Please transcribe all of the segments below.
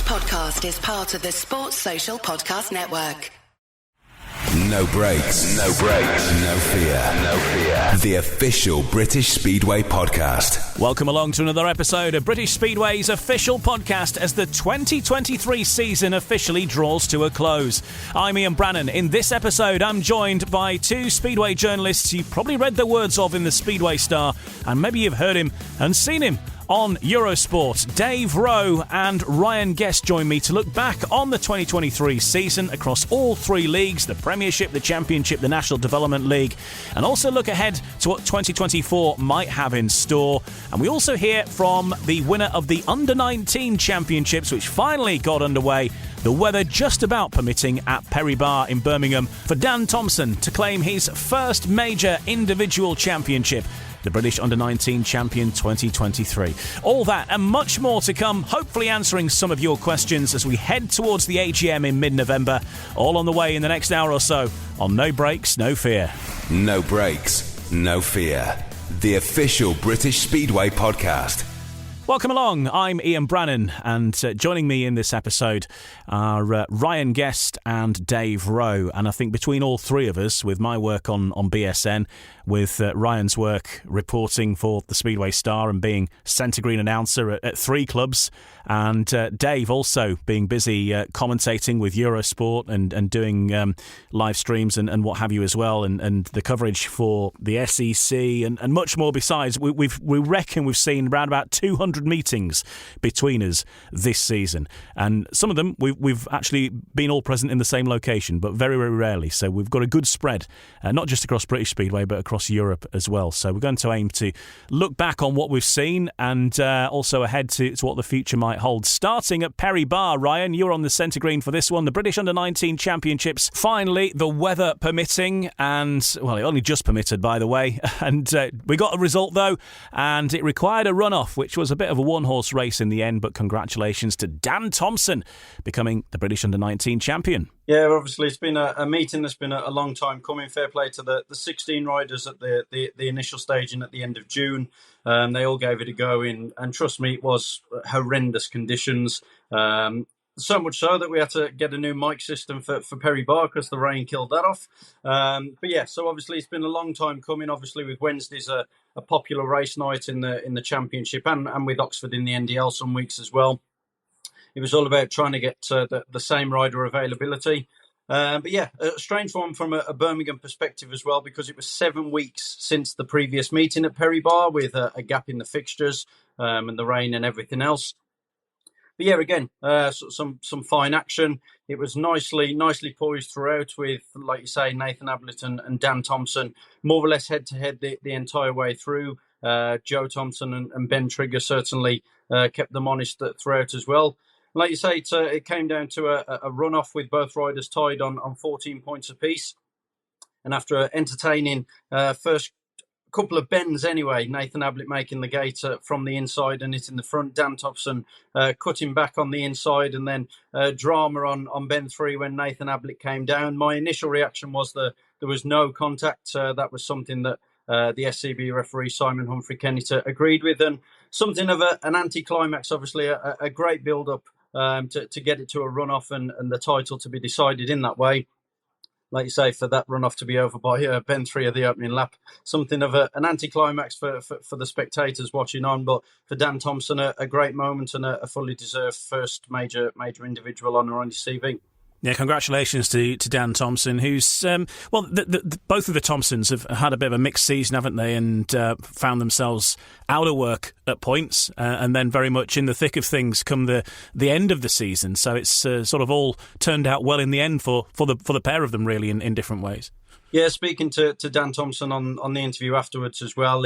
podcast is part of the Sports Social Podcast Network. No brakes, no brakes, no fear, no fear. The official British Speedway podcast. Welcome along to another episode of British Speedway's official podcast as the 2023 season officially draws to a close. I'm Ian Brannan. In this episode, I'm joined by two Speedway journalists you've probably read the words of in the Speedway Star, and maybe you've heard him and seen him on Eurosport. Dave Rowe and Ryan Guest join me to look back on the 2023 season across all three leagues, the Premiership, the Championship, the National Development League, and also look ahead to what 2024 might have in store. And we also hear from the winner of the Under-19 Championships, which finally got underway, the weather just about permitting at Perry Barr in Birmingham, for Dan Thompson to claim his first major individual championship, the British Under-19 Champion 2023. All that and much more to come, hopefully answering some of your questions as we head towards the AGM in mid-November. All on the way in the next hour or so on No Brakes, No Fear. No brakes, no fear. The official British Speedway podcast. Welcome along, I'm Ian Brannan, and joining me in this episode are Ryan Guest and Dave Rowe. And I think between all three of us, with my work on BSN, with Ryan's work reporting for the Speedway Star and being centre green announcer at three clubs, and Dave also being busy commentating with Eurosport and doing live streams and what have you as well, and the coverage for the SEC and much more besides. We reckon we've seen around about 200 meetings between us this season, and some of them we've actually been all present in the same location, but very, very rarely. So we've got a good spread, not just across British Speedway, but across Europe as well. So we're going to aim to look back on what we've seen and also ahead to what the future might hold. Starting at Perry Barr, Ryan, you're on the centre green for this one. The British Under-19 Championships, finally, the weather permitting, and, well, it only just permitted, by the way, and we got a result, though, and it required a runoff, which was a bit of a one-horse race in the end, but congratulations to Dan Thompson becoming the British Under-19 champion. Yeah, obviously it's been a meeting that's been a long time coming. Fair play to the 16 riders at the initial staging at the end of June. They all gave it a go in, and trust me, it was horrendous conditions. So much so that we had to get a new mic system for Perry Barr because the rain killed that off. But yeah, so obviously it's been a long time coming. Obviously with Wednesdays a popular race night in the Championship and with Oxford in the NDL some weeks as well. It was all about trying to get the same rider availability. But yeah, a strange one from a Birmingham perspective as well, because it was 7 weeks since the previous meeting at Perry Barr with a gap in the fixtures and the rain and everything else. But yeah, again, some fine action. It was nicely poised throughout with, like you say, Nathan Ablett and Dan Thompson more or less head-to-head the entire way through. Joe Thompson and Ben Trigger certainly kept them honest throughout as well. Like you say, it came down to a runoff with both riders tied on 14 points apiece. And after entertaining first couple of bends anyway, Nathan Ablett making the gate from the inside and hitting the front, Dan Thompson cutting back on the inside, and then drama on bend 3 when Nathan Ablett came down. My initial reaction was there was no contact. That was something that the SCB referee Simon Humphrey-Kenneter agreed with, and something of an anticlimax, obviously a great build-up to get it to a runoff and the title to be decided in that way. Like you say, for that runoff to be over by Ben 3 of the opening lap, something of an anticlimax for the spectators watching on. But for Dan Thompson, a great moment and a fully deserved first major individual honour on his CV. Yeah, congratulations to Dan Thompson, who's, both of the Thompsons have had a bit of a mixed season, haven't they, and found themselves out of work at points and then very much in the thick of things come the end of the season. So it's sort of all turned out well in the end for the pair of them, really, in different ways. Yeah, speaking to Dan Thompson on the interview afterwards as well,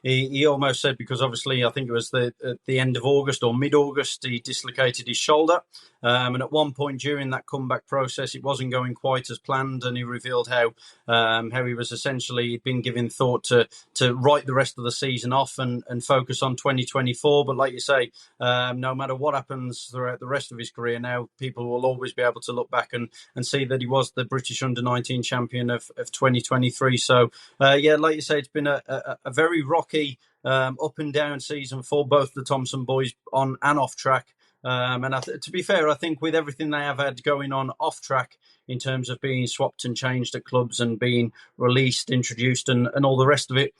he almost said, because obviously I think it was the end of August or mid-August, he dislocated his shoulder. And at one point during that comeback process, it wasn't going quite as planned, and he revealed how he was essentially been given thought to write the rest of the season off and focus on 2024. But like you say, no matter what happens throughout the rest of his career now, people will always be able to look back and see that he was the British Under-19 champion of 2023. So, yeah, like you say, it's been a very rocky up and down season for both the Thompson boys on and off track. And to be fair, I think with everything they have had going on off track in terms of being swapped and changed at clubs and being released, introduced, and all the rest of it,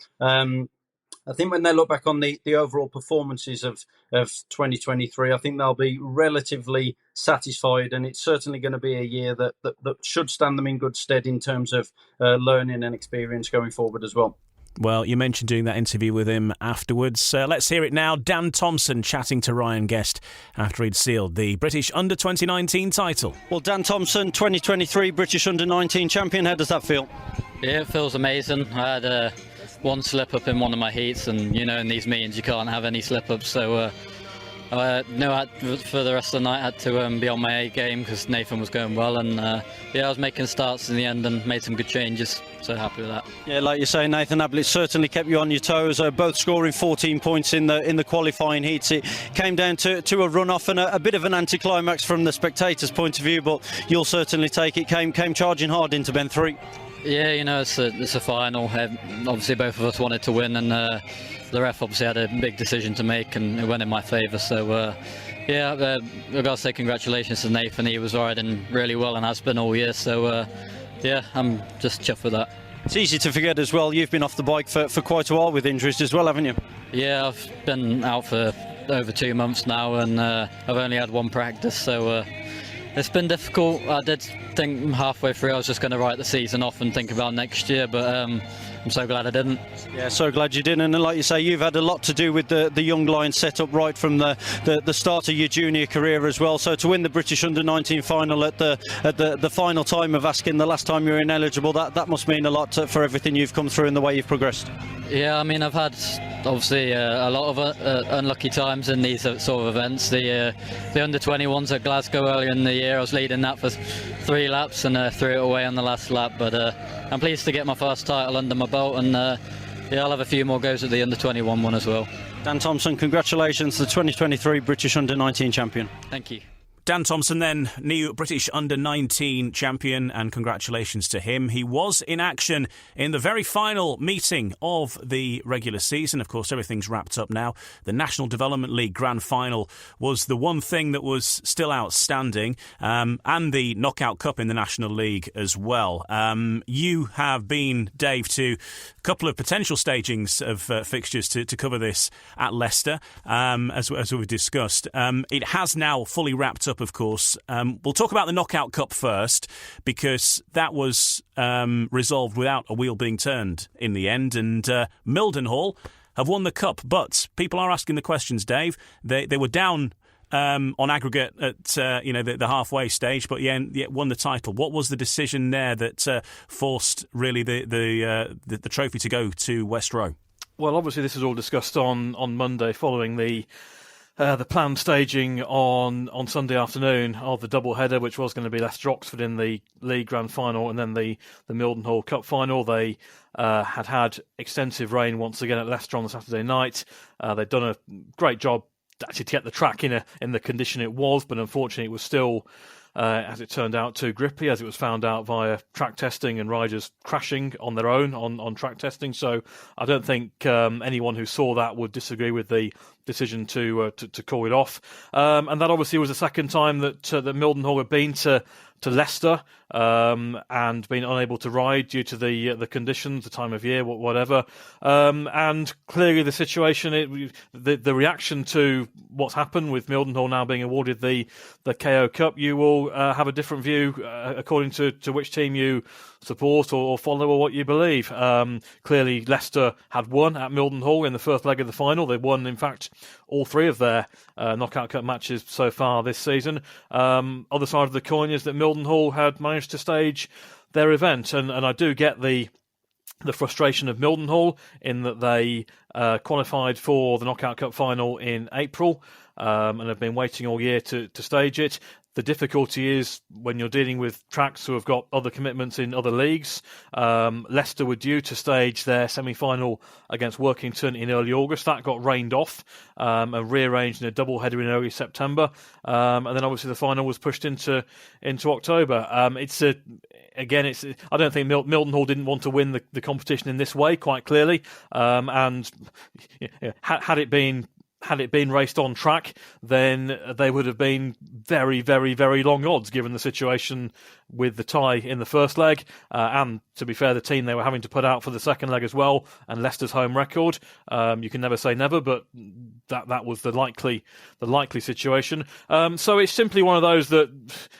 I think when they look back on the overall performances of 2023, I think they'll be relatively satisfied, and it's certainly going to be a year that should stand them in good stead in terms of learning and experience going forward as well. Well, you mentioned doing that interview with him afterwards. Let's hear it now. Dan Thompson chatting to Ryan Guest after he'd sealed the British Under-2019 title. Well, Dan Thompson, 2023 British Under-19 champion. How does that feel? Yeah, it feels amazing. I had one slip-up in one of my heats, and, in these meetings you can't have any slip-ups, so I knew for the rest of the night I had to be on my A game because Nathan was going well, and I was making starts in the end and made some good changes, so happy with that. Yeah, like you say, Nathan Ablett certainly kept you on your toes, both scoring 14 points in the qualifying heats. It came down to a run-off and a bit of an anticlimax from the spectators' point of view, but you'll certainly take it. Came charging hard into Ben 3. Yeah, it's a final. Obviously both of us wanted to win, and the ref obviously had a big decision to make, and it went in my favour. So I've got to say congratulations to Nathan. He was riding really well and has been all year. So I'm just chuffed with that. It's easy to forget as well, you've been off the bike for quite a while with injuries as well, haven't you? Yeah, I've been out for over 2 months now, and I've only had one practice, so it's been difficult. I did think halfway through I was just going to write the season off and think about next year, but I'm so glad I didn't. Yeah, so glad you didn't. And like you say, you've had a lot to do with the Young Lions set up right from the start of your junior career as well. So to win the British Under-19 final at the final time of asking the last time you were ineligible, that must mean a lot for everything you've come through and the way you've progressed. Yeah, I mean, I've had obviously a lot of unlucky times in these sort of events. The Under-21s at Glasgow earlier in the year, I was leading that for 3 laps and threw it away on the last lap, but I'm pleased to get my first title under my belt, and I'll have a few more goes at the Under-21 one as well. Dan Thompson, congratulations, the 2023 British Under-19 champion. Thank you. Dan Thompson then, new British Under-19 champion, and congratulations to him. He was in action in the very final meeting of the regular season. Of course, everything's wrapped up now. The National Development League Grand Final was the one thing that was still outstanding, and the Knockout Cup in the National League as well. You have been, Dave, to a couple of potential stagings of fixtures to cover this at Leicester, as we've discussed. It has now fully wrapped up, of course. We'll talk about the Knockout Cup first, because that was resolved without a wheel being turned in the end, and Mildenhall have won the Cup. But people are asking the questions, Dave. They were down on aggregate at the halfway stage, but yet won the title. What was the decision there that forced really the trophy to go to West Row? Well, obviously this was all discussed on Monday following the planned staging on Sunday afternoon of the double header, which was going to be Leicester Oxford in the League Grand Final and then the Mildenhall Cup Final. They had extensive rain once again at Leicester on the Saturday night. They'd done a great job actually to get the track in the condition it was, but unfortunately it was still, as it turned out, too grippy, as it was found out via track testing and riders crashing on their own on track testing. So I don't think anyone who saw that would disagree with the decision to call it off. And that obviously was the second time that Mildenhall had been to Leicester and been unable to ride due to the conditions, the time of year, whatever. And clearly the situation, the reaction to what's happened with Mildenhall now being awarded the KO Cup, you will have a different view according to which team you support or follow or what you believe. Clearly Leicester had won at Mildenhall in the first leg of the final. They won, in fact, all 3 of their Knockout Cup matches so far this season. Other side of the coin is that Mildenhall had managed to stage their event, and I do get the frustration of Mildenhall in that they qualified for the Knockout Cup final in April and have been waiting all year to stage it. The difficulty is when you're dealing with tracks who have got other commitments in other leagues. Leicester were due to stage their semi-final against Workington in early August. That got rained off and rearranged in a double header in early September. And then obviously the final was pushed into October. I don't think Mildenhall didn't want to win the competition in this way, quite clearly. And had it been had it been raced on track, then they would have been very, very, very long odds given the situation with the tie in the first leg. And to be fair, the team they were having to put out for the second leg as well, and Leicester's home record. You can never say never, but that was the likely situation. So it's simply one of those that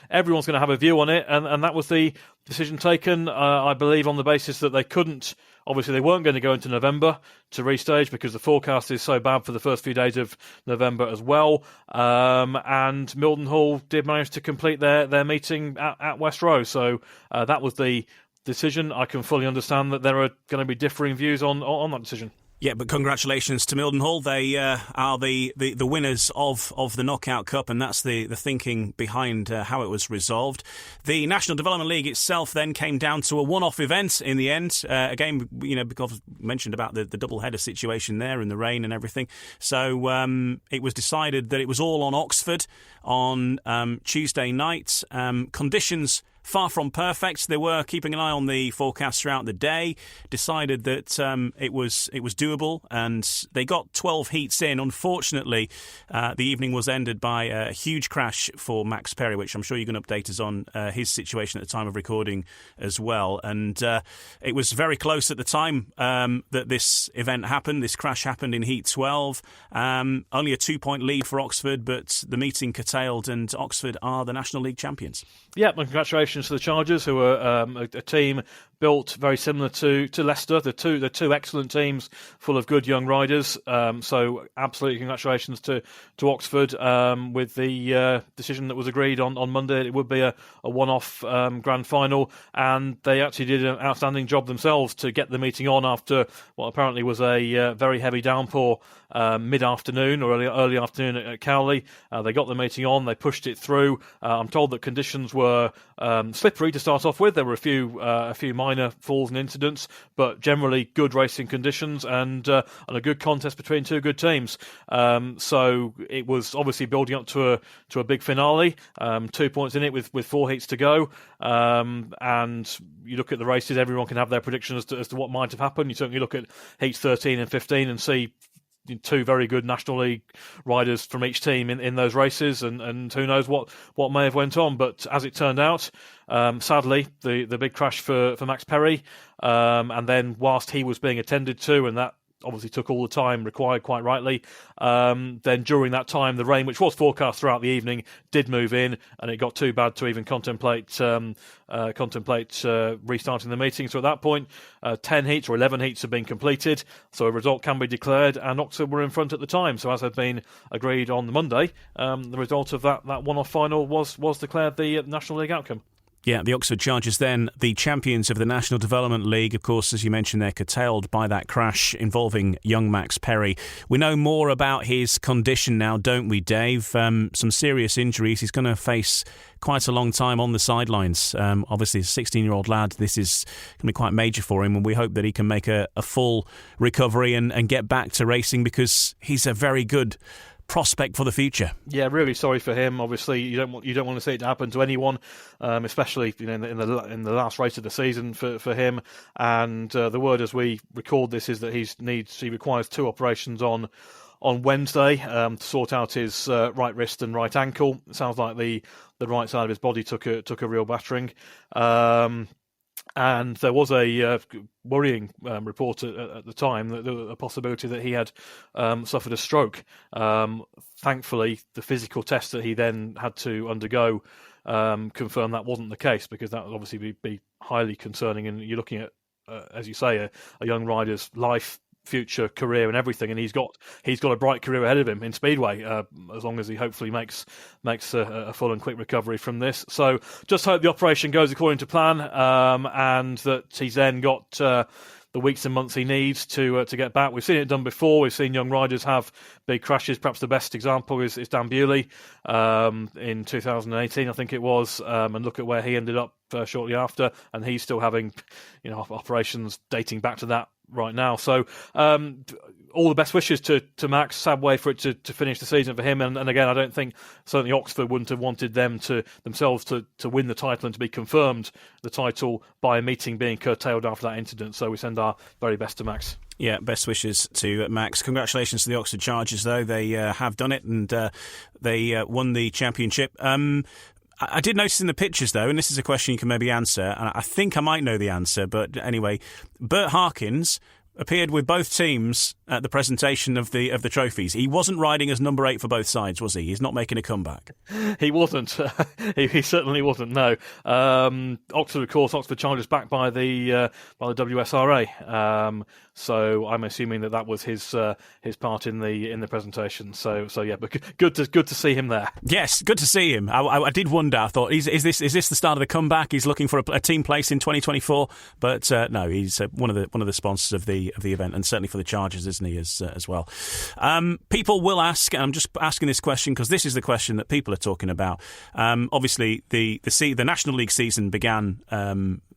everyone's going to have a view on it, and that was the decision taken, I believe, on the basis that they couldn't. Obviously, they weren't going to go into November to restage because the forecast is so bad for the first few days of November as well. And Mildenhall did manage to complete their meeting at West Row. So that was the decision. I can fully understand that there are going to be differing views on that decision. Yeah, but congratulations to Mildenhall. They are the winners of the Knockout Cup, and that's the thinking behind how it was resolved. The National Development League itself then came down to a one-off event in the end. Again, because mentioned about the double-header situation there and the rain and everything. So it was decided that it was all on Oxford on Tuesday night. Conditions far from perfect. They were keeping an eye on the forecast throughout the day, decided that it was doable, and they got 12 heats in. Unfortunately, the evening was ended by a huge crash for Max Perry, which I'm sure you can update us on his situation at the time of recording as well. And it was very close at the time that this event happened. This crash happened in Heat 12. Only a 2-point lead for Oxford, but the meeting curtailed, and Oxford are the National League champions. Yeah, and congratulations to the Chargers, who are a team built very similar to Leicester. They're two excellent teams full of good young riders. So absolutely congratulations to Oxford with the decision that was agreed on Monday. It would be a one-off grand final, and they actually did an outstanding job themselves to get the meeting on after what apparently was a very heavy downpour mid-afternoon or early afternoon at Cowley. They got the meeting on, they pushed it through. I'm told that conditions were slippery to start off with. There were a few minor falls and incidents, but generally good racing conditions and a good contest between two good teams. So it was obviously building up to a big finale. 2 points in it with 4 heats to go. And you look at the races, everyone can have their predictions as to what might have happened. You certainly look at heats 13 and 15 and see two very good National League riders from each team in those races, and who knows what may have went on. But as it turned out, sadly, the big crash for Max Perry, and then whilst he was being attended to, and that obviously took all the time required, quite rightly. Then during that time, the rain, which was forecast throughout the evening, did move in, and it got too bad to even contemplate restarting the meeting. So at that point, 10 heats or 11 heats have been completed, so a result can be declared, and Oxford were in front at the time. So as had been agreed on the Monday, the result of that one-off final was declared the National League outcome. Yeah, the Oxford Chargers then, the champions of the National Development League. Of course, as you mentioned, they're curtailed by that crash involving young Max Perry. We know more about his condition now, don't we, Dave? Some serious injuries. He's going to face quite a long time on the sidelines. Obviously, a 16-year-old lad, this is going to be quite major for him, and we hope that he can make a full recovery and get back to racing, because he's a very good prospect for the future. Yeah, really sorry for him. Obviously, you don't want to see it happen to anyone, especially in the last race of the season for him. And the word as we record this is that he requires 2 operations on Wednesday to sort out his right wrist and right ankle. It sounds like the right side of his body took a real battering. And there was a worrying report at the time that there was a possibility that he had suffered a stroke. Thankfully, the physical test that he then had to undergo confirmed that wasn't the case, because that would obviously be highly concerning. And you're looking at, as you say, a young rider's life, future career and everything, and he's got a bright career ahead of him in Speedway, as long as he hopefully makes a full and quick recovery from this. So just hope the operation goes according to plan, and that he's then got the weeks and months he needs to get back. We've seen it done before. We've seen young riders have big crashes. Perhaps the best example is Dan Bewley in 2018, I think it was, and look at where he ended up shortly after, and he's still having operations dating back to right now. So all the best wishes to Max. Sad way for it to finish the season for him. And again, I don't think certainly Oxford wouldn't have wanted them themselves to win the title and to be confirmed the title by a meeting being curtailed after that incident. So we send our very best to Max. Yeah, best wishes to Max. Congratulations to the Oxford Chargers, though. They have done it, and they won the championship. I did notice in the pictures, though, and this is a question you can maybe answer, and I think I might know the answer, but anyway, Bert Harkins appeared with both teams at the presentation of the trophies. He wasn't riding as number 8 for both sides, was he? He's not making a comeback. He wasn't. he certainly wasn't. No. Oxford, of course, Oxford Chargers backed by the WSRA. So I'm assuming that was his part in the presentation. So yeah, but good to see him there. Yes, good to see him. I did wonder. I thought, is this the start of the comeback? He's looking for a team place in 2024, but no, he's one of the sponsors of the event, and certainly for the Chargers, isn't he, as well? People will ask, and I'm just asking this question because this is the question that people are talking about. Obviously, the National League season began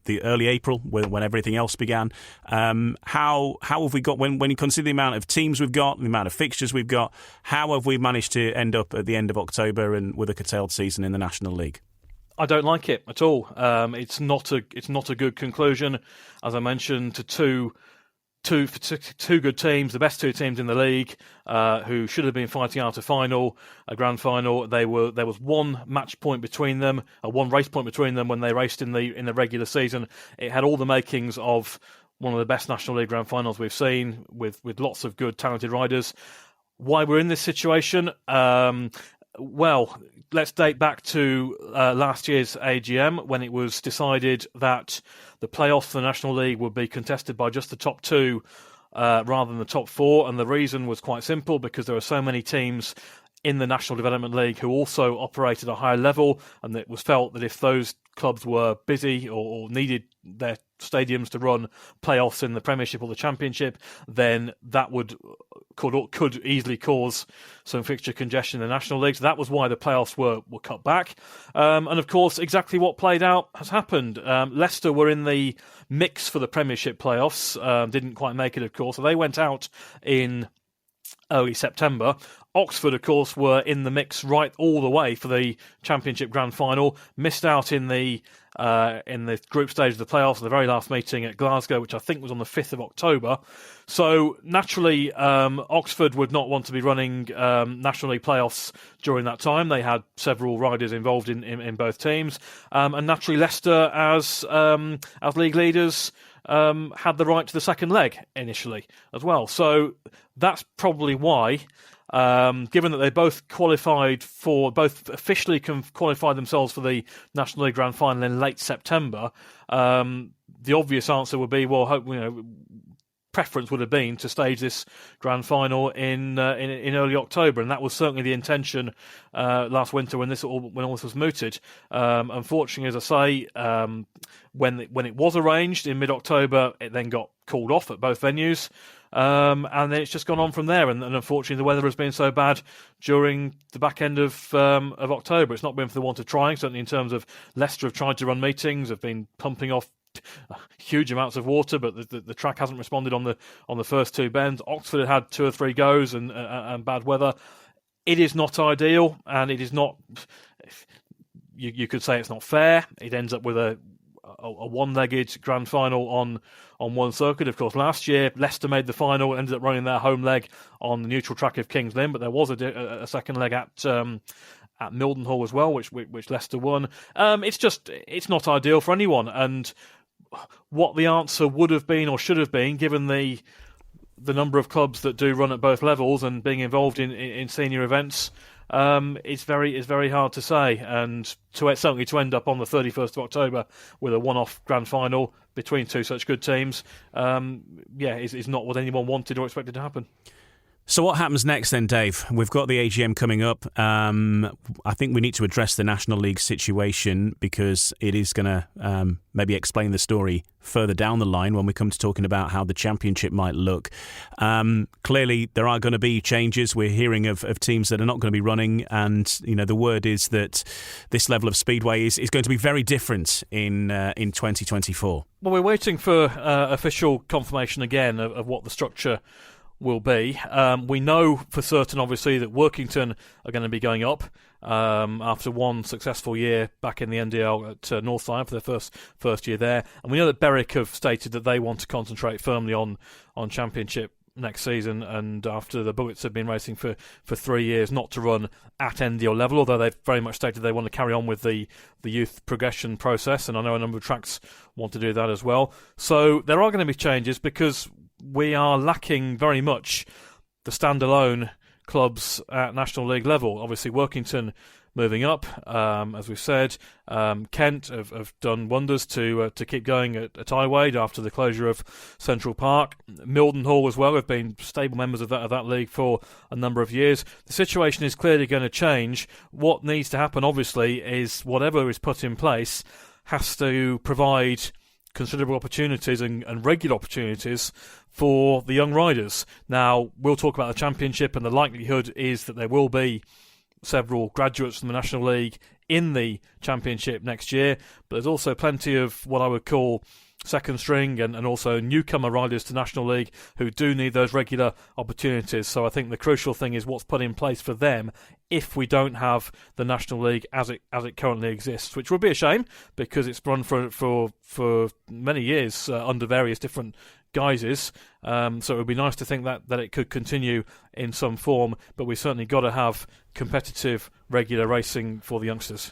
the early April when everything else began. How have we got, when you consider the amount of teams we've got, the amount of fixtures we've got, how have we managed to end up at the end of October and with a curtailed season in the National League? I don't like it at all. It's not a good conclusion, as I mentioned, to two good teams, the best two teams in the league, who should have been fighting out a grand final. There was one match point between them, one race point between them when they raced in the regular season. It had all the makings of one of the best National League grand finals we've seen, with lots of good, talented riders. Why we're in this situation? Well, let's date back to last year's AGM when it was decided that the playoffs for the National League would be contested by just the top 2 rather than the top 4. And the reason was quite simple, because there are so many teams in the National Development League who also operate at a higher level, and it was felt that if those clubs were busy or needed their stadiums to run playoffs in the Premiership or the Championship, then that could easily cause some fixture congestion in the National League. So that was why the playoffs were cut back. And of course, exactly what played out has happened. Leicester were in the mix for the Premiership playoffs, didn't quite make it, of course. So they went out in early September. Oxford, of course, were in the mix right all the way for the Championship Grand Final. Missed out in the group stage of the playoffs, the very last meeting at Glasgow, which I think was on the 5th of October. So naturally, Oxford would not want to be running National League playoffs during that time. They had several riders involved in both teams, and naturally, Leicester as league leaders had the right to the second leg initially as well. So that's probably why. Given that they both officially qualified themselves for the National League Grand Final in late September, the obvious answer would be, preference would have been to stage this Grand Final in early October, and that was certainly the intention last winter when all this was mooted. Unfortunately, as I say, when it was arranged in mid-October, it then got called off at both venues. And then it's just gone on from there, and unfortunately the weather has been so bad during the back end of October. It's not been for the want of trying. Certainly in terms of Leicester have tried to run meetings, have been pumping off huge amounts of water, but the track hasn't responded on the first 2 bends. Oxford had 2 or 3 goes and bad weather. It is not ideal, and it is not. You could say it's not fair. It ends up with a one-legged grand final on one circuit. Of course, last year Leicester made the final, ended up running their home leg on the neutral track of Kings Lynn, but there was a second leg at Mildenhall as well, which Leicester won. It's not ideal for anyone, and what the answer would have been or should have been, given the number of clubs that do run at both levels and being involved in senior events, it's very hard to say, and certainly to end up on the 31st of October with a one-off grand final between 2 such good teams, is not what anyone wanted or expected to happen. So what happens next then, Dave? We've got the AGM coming up. I think we need to address the National League situation because it is going to maybe explain the story further down the line when we come to talking about how the Championship might look. Clearly, there are going to be changes. We're hearing of teams that are not going to be running, and the word is that this level of Speedway is going to be very different in 2024. Well, we're waiting for official confirmation again of what the structure will be. We know for certain, obviously, that Workington are going to be going up after one successful year back in the NDL at Northside for their first year there. And we know that Berwick have stated that they want to concentrate firmly on Championship next season, and after the Bullets have been racing for 3 years, not to run at NDL level, although they've very much stated they want to carry on with the youth progression process, and I know a number of tracks want to do that as well. So there are going to be changes because we are lacking very much the standalone clubs at National League level. Obviously, Workington moving up, as we've said. Kent have done wonders to keep going at Highway after the closure of Central Park. Mildenhall as well have been stable members of that league for a number of years. The situation is clearly going to change. What needs to happen, obviously, is whatever is put in place has to provide considerable opportunities and regular opportunities for the young riders. Now, we'll talk about the Championship, and the likelihood is that there will be several graduates from the National League in the Championship next year, but there's also plenty of what I would call second string and also newcomer riders to National League who do need those regular opportunities. So I think the crucial thing is what's put in place for them if we don't have the National League as it currently exists, which would be a shame because it's run for many years under various different guises. So it would be nice to think that it could continue in some form, but we certainly got to have competitive regular racing for the youngsters.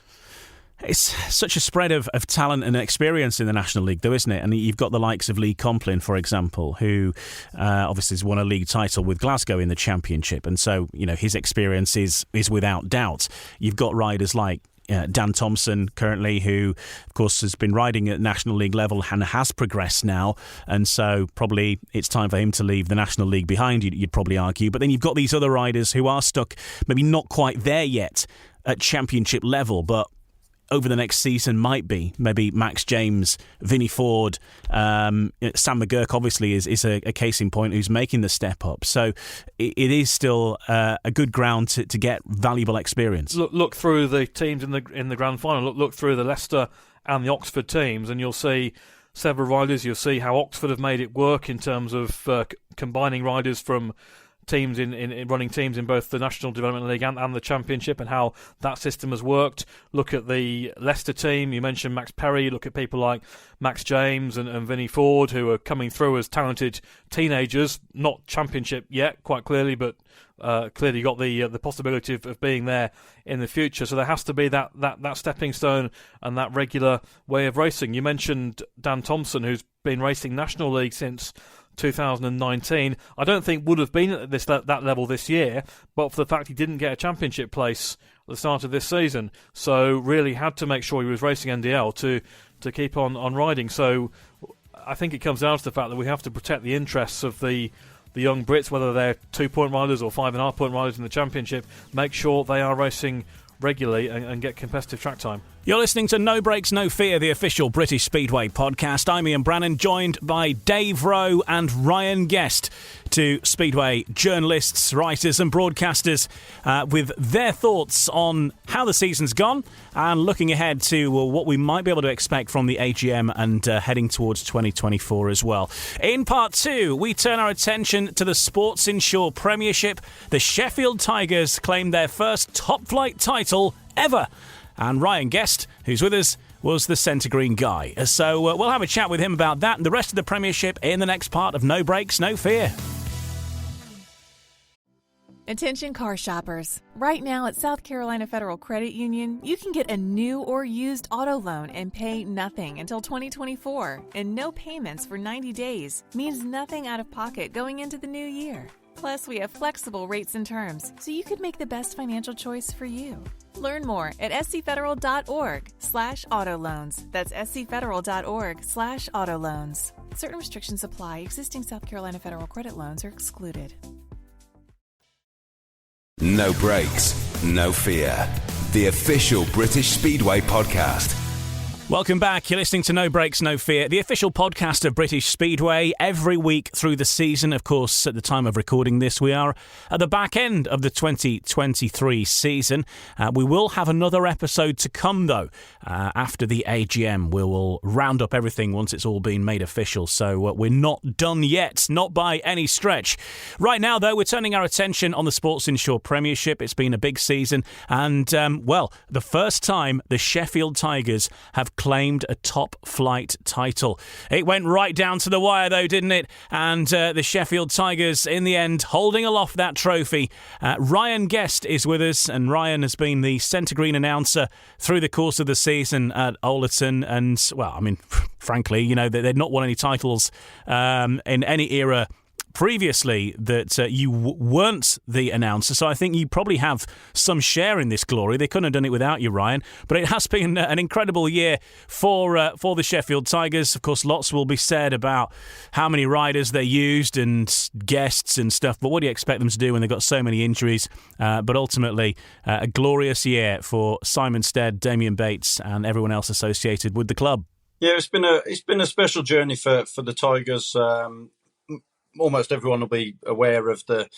It's such a spread of talent and experience in the National League, though, isn't it? And you've got the likes of Lee Complin, for example, who obviously has won a league title with Glasgow in the Championship. And so, his experience is without doubt. You've got riders like Dan Thompson currently, who, of course, has been riding at National League level and has progressed now. And so probably it's time for him to leave the National League behind, you'd probably argue. But then you've got these other riders who are stuck, maybe not quite there yet at Championship level, but over the next season might be. Maybe Max James, Vinnie Ford, Sam McGurk obviously is a case in point who's making the step up. So it is still a good ground to get valuable experience. Look through the teams in the grand final. Look through the Leicester and the Oxford teams, and you'll see several riders. You'll see how Oxford have made it work in terms of combining riders from teams in running teams in both the National Development League and the Championship, and how that system has worked. Look at the Leicester team. You mentioned Max Perry. Look at people like Max James and Vinnie Ford, who are coming through as talented teenagers, not Championship yet, quite clearly, but clearly got the possibility of being there in the future. So there has to be that stepping stone and that regular way of racing. You mentioned Dan Thompson, who's been racing National League since 2019. I don't think would have been at that level this year, but for the fact he didn't get a Championship place at the start of this season, so really had to make sure he was racing NDL to keep on riding. So I think it comes down to the fact that we have to protect the interests of the young Brits, whether they're 2-point riders or 5.5-point riders in the Championship. Make sure they are racing regularly and get competitive track time. You're listening to No Brakes, No Fear, the official British Speedway podcast. I'm Ian Brannan, joined by Dave Rowe and Ryan Guest, two Speedway journalists, writers and broadcasters, with their thoughts on how the season's gone and looking ahead to what we might be able to expect from the AGM and heading towards 2024 as well. In part two, we turn our attention to the Sports Insure Premiership. The Sheffield Tigers claimed their first top-flight title ever. And Ryan Guest, who's with us, was the centre green guy. So we'll have a chat with him about that and the rest of the Premiership in the next part of No Brakes, No Fear. Attention car shoppers. Right now at South Carolina Federal Credit Union, you can get a new or used auto loan and pay nothing until 2024. And no payments for 90 days means nothing out of pocket going into the new year. Plus, we have flexible rates and terms, so you could make the best financial choice for you. Learn more at scfederal.org/auto loans. That's scfederal.org/auto loans. Certain restrictions apply. Existing South Carolina federal credit loans are excluded. No brakes, no fear. The official British Speedway podcast. Welcome back. You're listening to No Brakes, No Fear, the official podcast of British Speedway. Every week through the season, of course, at the time of recording this, we are at the back end of the 2023 season. We will have another episode to come, though, after the AGM. We will round up everything once it's all been made official. So we're not done yet, not by any stretch. Right now, though, we're turning our attention on the Sports Insure Premiership. It's been a big season. And, the first time the Sheffield Tigers have claimed a top-flight title. It went right down to the wire, though, didn't it? And the Sheffield Tigers, in the end, holding aloft that trophy. Ryan Guest is with us, and Ryan has been the centre green announcer through the course of the season at Oleton. And, frankly, they'd not won any titles in any era previously that you weren't the announcer, so I think you probably have some share in this glory. They couldn't have done it without you, Ryan. But it has been an incredible year for the Sheffield Tigers. Of course, lots will be said about how many riders they used and guests and stuff, but what do you expect them to do when they've got so many injuries? But ultimately, a glorious year for Simon Stead, Damien Bates and everyone else associated with the club. Yeah, it's been a special journey for the Tigers. Almost everyone will be aware of the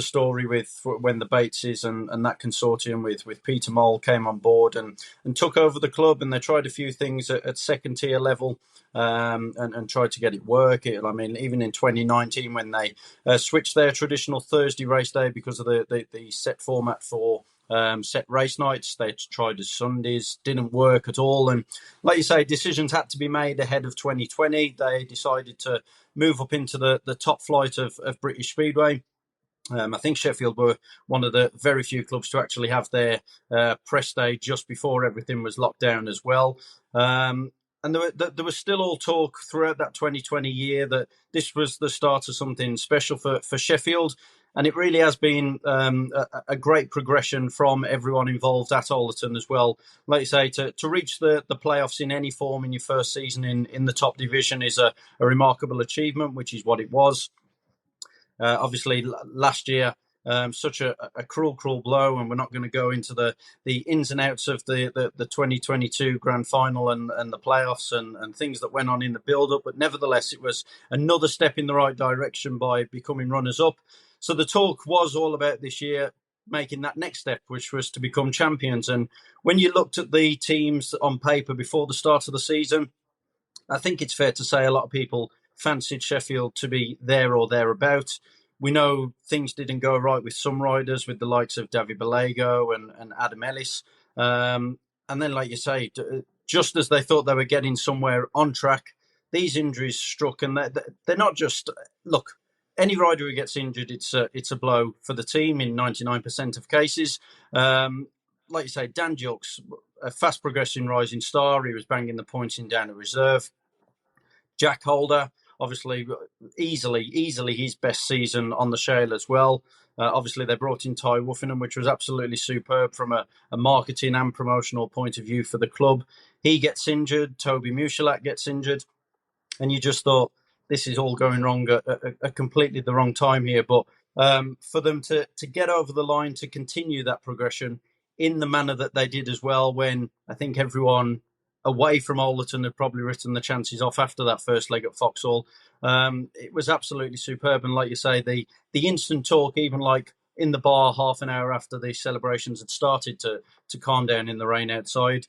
story with when the Bateses and that consortium with Peter Moll came on board and took over the club, and they tried a few things at second tier level and tried to get it work. Even in 2019 when they switched their traditional Thursday race day because of the set format for set race nights, they tried as Sundays, didn't work at all. And like you say, decisions had to be made ahead of 2020. They decided to move up into the top flight of British Speedway. I think Sheffield were one of the very few clubs to actually have their press day just before everything was locked down as well. And there was still all talk throughout that 2020 year that this was the start of something special for Sheffield. And it really has been a great progression from everyone involved at Oleton as well. Like you say, to reach the playoffs in any form in your first season in the top division is a remarkable achievement, which is what it was. Obviously, last year, such a cruel blow, and we're not going to go into the ins and outs of the 2022 grand final and the playoffs and things that went on in the build-up. But nevertheless, it was another step in the right direction by becoming runners-up. So the talk was all about this year making that next step, which was to become champions. And when you looked at the teams on paper before the start of the season, I think it's fair to say a lot of people fancied Sheffield to be there or thereabout. We know things didn't go right with some riders, with the likes of David Balago and Adam Ellis. And then, like you say, just as they thought they were getting somewhere on track, these injuries struck. And they're not just... Look, any rider who gets injured, it's a blow for the team in 99% of cases. Like you say, Dan Julks, a fast progressing rising star. He was banging the points in down at reserve. Jack Holder, obviously, easily his best season on the Shale as well. Obviously, they brought in Ty Wuffingham, which was absolutely superb from a marketing and promotional point of view for the club. He gets injured. Toby Muchalak gets injured. And you just thought, this is all going wrong at completely the wrong time here. But for them to get over the line, to continue that progression in the manner that they did as well, when I think everyone away from Oleton had probably written the chances off after that first leg at Vauxhall. It was absolutely superb. And like you say, the instant talk, even like in the bar half an hour after the celebrations had started to calm down in the rain outside,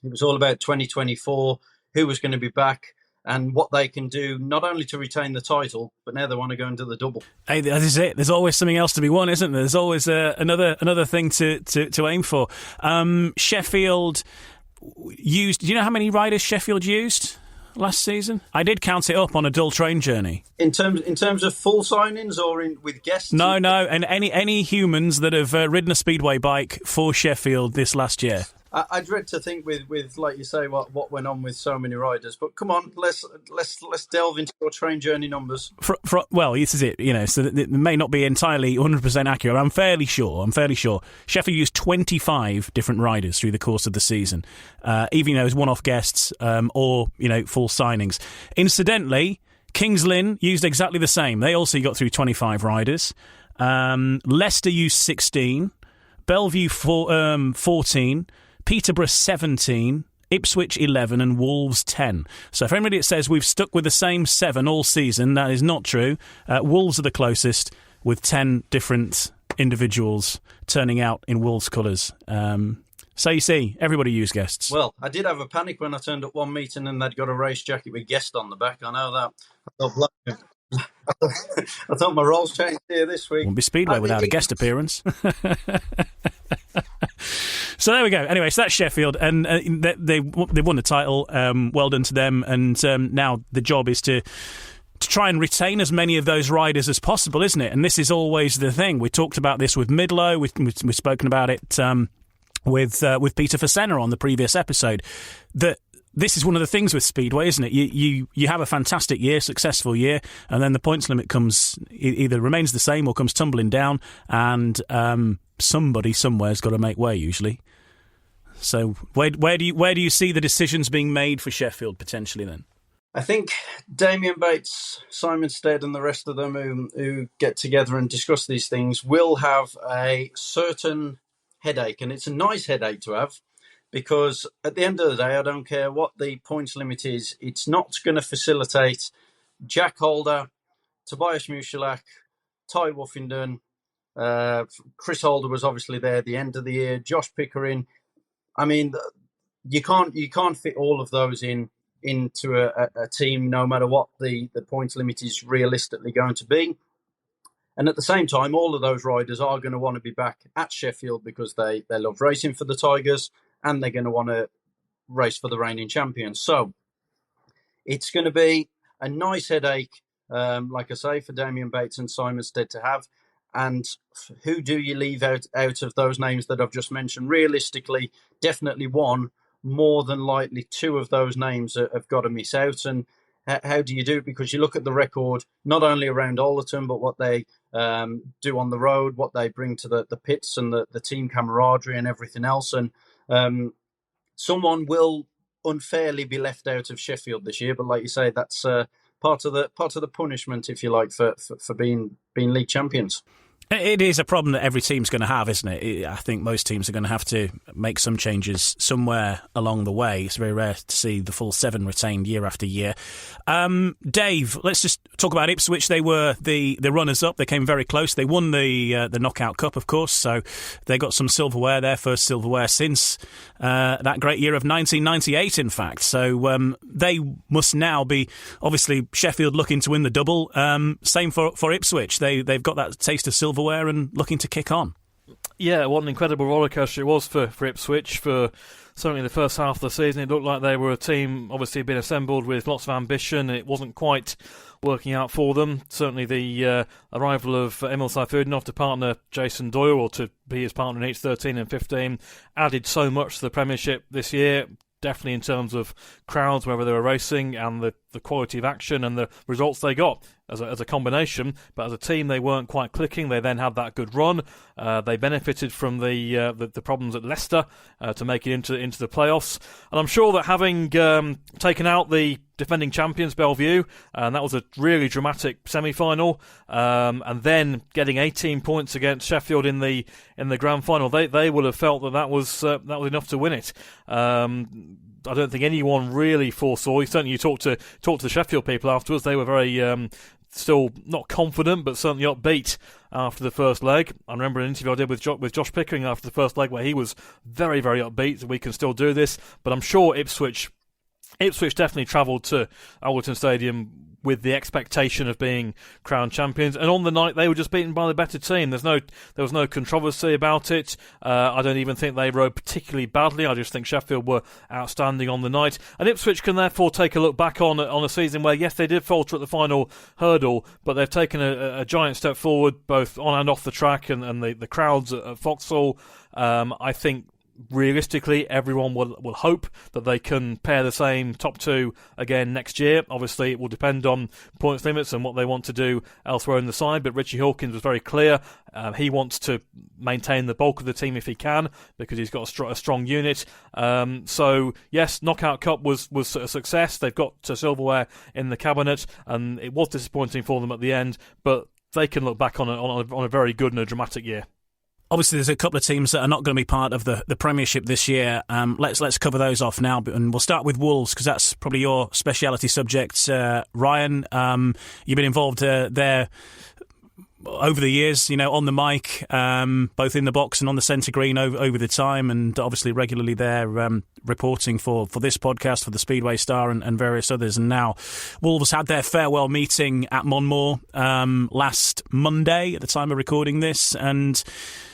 it was all about 2024, who was going to be back, and what they can do, not only to retain the title, but now they want to go into the double. Hey, that is it. There's always something else to be won, isn't there? There's always another thing to aim for. Sheffield used... Do you know how many riders Sheffield used last season? I did count it up on a dull train journey. In terms of full signings or with guests? No, and any humans that have ridden a speedway bike for Sheffield this last year. I dread to think with like you say what went on with so many riders, but come on, let's delve into your train journey numbers. Well, this is it, so it may not be entirely 100% accurate. I'm fairly sure Sheffield used 25 different riders through the course of the season, even those one-off guests or full signings. Incidentally, Kings Lynn used exactly the same. They also got through 25 riders. Leicester used 16, Bellevue 14, Peterborough 17, Ipswich 11 and Wolves 10. So for anybody that says we've stuck with the same 7 all season, that is not true. Wolves are the closest, with 10 different individuals turning out in Wolves colours. So you see, everybody used guests. Well, I did have a panic when I turned up one meeting and they'd got a race jacket with guest on the back. I know that. I thought my role's changed here this week. Won't be Speedway without a guest appearance. So there we go. Anyway, so that's Sheffield, and they won the title. Well done to them. And now the job is to try and retain as many of those riders as possible, isn't it? And this is always the thing. We talked about this with Midlow. We've spoken about it with Peter Fasenna on the previous episode. That this is one of the things with Speedway, isn't it? You have a fantastic year, successful year, and then the points limit either remains the same or comes tumbling down, and somebody somewhere's got to make way usually. So where do you see the decisions being made for Sheffield potentially then? I think Damien Bates, Simon Stead and the rest of them who get together and discuss these things will have a certain headache, and it's a nice headache to have, because at the end of the day, I don't care what the points limit is, it's not going to facilitate Jack Holder, Tobias Muchalak, Ty Woffington, Chris Holder was obviously there at the end of the year, Josh Pickering. I mean, you can't fit all of those into a team, no matter what the points limit is realistically going to be. And at the same time, all of those riders are going to want to be back at Sheffield because they love racing for the Tigers and they're going to want to race for the reigning champions. So it's going to be a nice headache, like I say, for Damien Bates and Simon Stead to have. And who do you leave out of those names that I've just mentioned? Realistically, definitely one. More than likely, 2 of those names have got to miss out. And how do you do it? Because you look at the record, not only around Alderton, but what they do on the road, what they bring to the pits and the team camaraderie and everything else. And someone will unfairly be left out of Sheffield this year. But like you say, that's part of the punishment, if you like, for being league champions. It is a problem that every team's going to have, isn't it? I think most teams are going to have to make some changes somewhere along the way. It's very rare to see the full 7 retained year after year. Dave, let's just talk about Ipswich. They were the runners-up. They came very close. They won the Knockout Cup, of course, so they got some silverware, their first silverware since that great year of 1998, in fact. So they must now be, obviously, Sheffield looking to win the double. Same for Ipswich. They've got that taste of silverware and looking to kick on. Yeah, what an incredible rollercoaster it was for Ipswich. For certainly the first half of the season, it looked like they were a team obviously been assembled with lots of ambition. It wasn't quite working out for them. Certainly the arrival of Emil Seyfudinov to partner Jason Doyle, or to be his partner in each 13 and 15, added so much to the Premiership this year. Definitely in terms of crowds, wherever they were racing, and the quality of action and the results they got as a combination. But as a team, they weren't quite clicking. They then had that good run. They benefited from the problems at Leicester to make it into the playoffs. And I'm sure that having taken out the defending champions Bellevue, and that was a really dramatic semi-final, and then getting 18 points against Sheffield in the grand final, they would have felt that was enough to win it. I don't think anyone really foresaw. Certainly, you talk to the Sheffield people afterwards. They were very still not confident, but certainly upbeat after the first leg. I remember an interview I did with Josh Pickering after the first leg where he was very, very upbeat. We can still do this, but I'm sure Ipswich definitely travelled to Alderton Stadium with the expectation of being crowned champions, and on the night they were just beaten by the better team. There was no controversy about it. I don't even think they rode particularly badly. I just think Sheffield were outstanding on the night, and Ipswich can therefore take a look back on a season where, yes, they did falter at the final hurdle, but they've taken a giant step forward both on and off the track, and the crowds at Vauxhall. I think realistically, everyone will hope that they can pair the same top 2 again next year. Obviously, it will depend on points limits and what they want to do elsewhere in the side, but Richie Hawkins was very clear. He wants to maintain the bulk of the team if he can, because he's got a strong unit. So, yes, Knockout Cup was a success. They've got silverware in the cabinet, and it was disappointing for them at the end, but they can look back on a very good and a dramatic year. Obviously, there's a couple of teams that are not going to be part of the Premiership this year. Let's cover those off now, and we'll start with Wolves because that's probably your speciality subject. Ryan, you've been involved there over the years, on the mic, both in the box and on the centre green over the time, and obviously regularly there reporting for this podcast, for the Speedway Star and various others. And now Wolves had their farewell meeting at Monmore last Monday at the time of recording this, and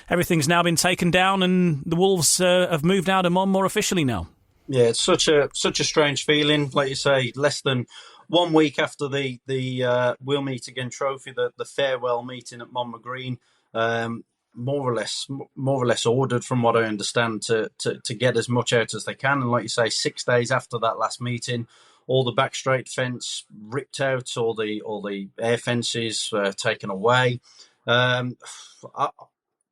everything's now been taken down and the Wolves have moved out of Monmore officially now. Yeah, it's such a strange feeling. Like you say, less than 1 week after the We'll Meet Again trophy, the farewell meeting at Monmore Green, more or less ordered, from what I understand, to get as much out as they can. And like you say, 6 days after that last meeting, all the back straight fence ripped out, all the air fences taken away.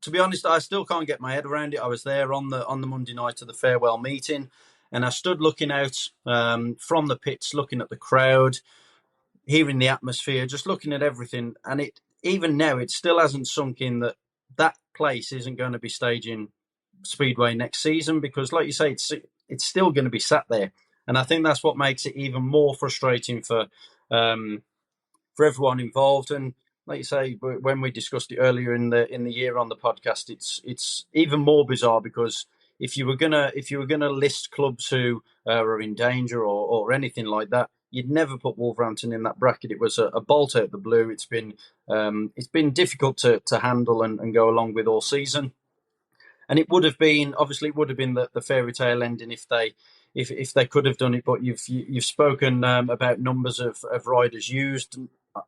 To be honest, I still can't get my head around it. I was there on the Monday night of the farewell meeting, and I stood looking out from the pits, looking at the crowd, hearing the atmosphere, just looking at everything. And even now, it still hasn't sunk in that place isn't going to be staging Speedway next season, because, like you say, it's still going to be sat there. And I think that's what makes it even more frustrating for everyone involved. And like you say, when we discussed it earlier in the year on the podcast, it's even more bizarre, because if you were gonna list clubs who are in danger or anything like that, you'd never put Wolverhampton in that bracket. It was a bolt out of the blue. It's been difficult to handle and go along with all season. And it would have been the fairy tale ending if they could have done it. But you've spoken about numbers of riders used.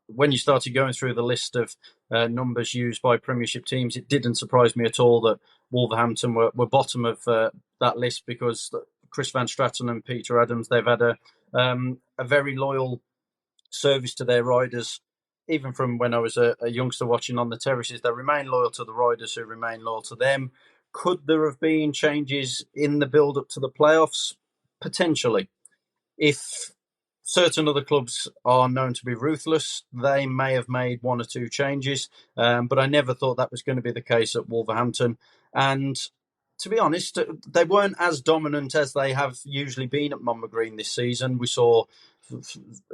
When you started going through the list of numbers used by Premiership teams, it didn't surprise me at all that Wolverhampton were bottom of that list, because Chris Van Straten and Peter Adams, they've had a very loyal service to their riders. Even from when I was a youngster watching on the terraces, they remain loyal to the riders who remain loyal to them. Could there have been changes in the build-up to the playoffs? Potentially. If certain other clubs are known to be ruthless, they may have made one or two changes, but I never thought that was going to be the case at Wolverhampton. And to be honest, they weren't as dominant as they have usually been at Monmore Green this season. We saw,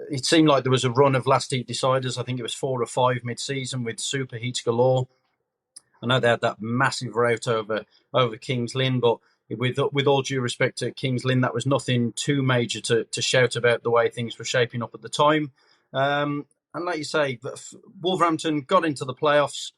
it seemed like there was a run of last heat deciders. I think it was 4 or 5 mid-season with super heats galore. I know they had that massive rout over Kings Lynn, but with all due respect to Kings Lynn, that was nothing too major to shout about the way things were shaping up at the time. And like you say, Wolverhampton got into the playoffs,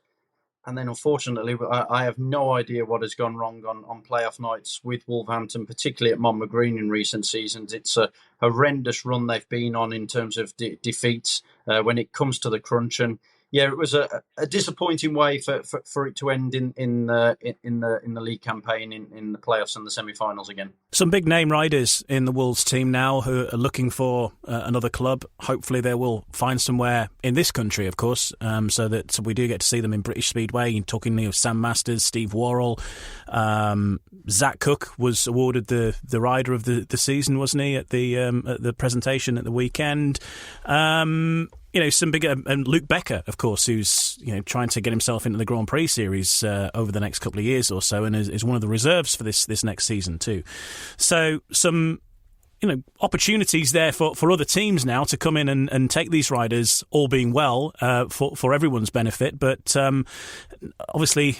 and then unfortunately, I have no idea what has gone wrong on playoff nights with Wolverhampton, particularly at Monmore Green in recent seasons. It's a horrendous run they've been on in terms of defeats when it comes to the crunch. And yeah, it was a disappointing way for it to end in the league campaign in the playoffs and the semi-finals again. Some big name riders in the Wolves team now who are looking for another club. Hopefully they will find somewhere in this country, of course, so that we do get to see them in British Speedway. You're talking of Sam Masters, Steve Worrell. Zach Cook was awarded the rider of the season, wasn't he, at the presentation at the weekend. Some bigger, and Luke Becker, of course, who's trying to get himself into the Grand Prix series over the next couple of years or so, and is one of the reserves for this next season too. So some opportunities there for other teams now to come in and take these riders, all being well, for everyone's benefit. But obviously,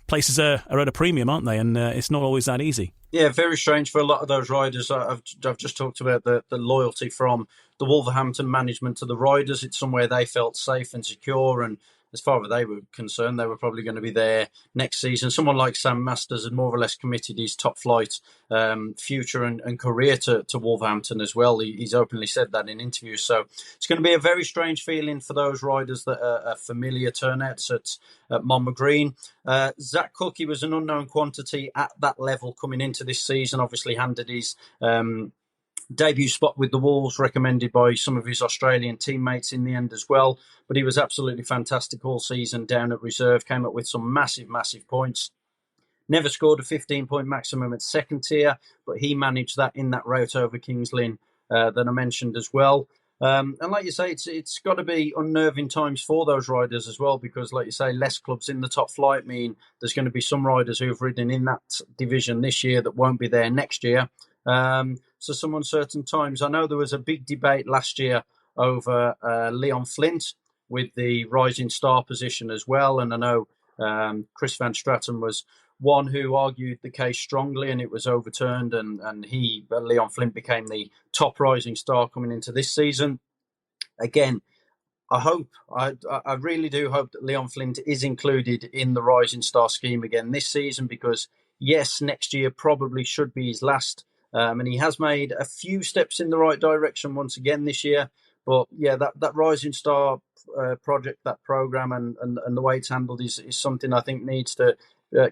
places are at a premium, aren't they? And it's not always that easy. Yeah, very strange for a lot of those riders. I've just talked about the loyalty from the Wolverhampton management to the riders. It's somewhere they felt safe and secure, and as far as they were concerned, they were probably going to be there next season. Someone like Sam Masters had more or less committed his top flight future and career to Wolverhampton as well. He's openly said that in interviews. So it's going to be a very strange feeling for those riders that are familiar turnouts at Monmore Green. Zach Cook, he was an unknown quantity at that level coming into this season. Obviously handed his debut spot with the Wolves, recommended by some of his Australian teammates in the end as well. But he was absolutely fantastic all season down at reserve, came up with some massive points. Never scored a 15-point maximum at second tier, but he managed that in that rout over Kings Lynn that I mentioned as well. And like you say, it's got to be unnerving times for those riders as well, because like you say, less clubs in the top flight mean there's going to be some riders who have ridden in that division this year that won't be there next year. So some uncertain times. I know there was a big debate last year over Leon Flint with the rising star position as well. And I know Chris Van Straten was one who argued the case strongly, and it was overturned, and Leon Flint became the top rising star coming into this season. Again, I really do hope that Leon Flint is included in the rising star scheme again this season, because yes, next year probably should be his last, and he has made a few steps in the right direction once again this year. But yeah, that rising star project, that program, and the way it's handled is something I think needs to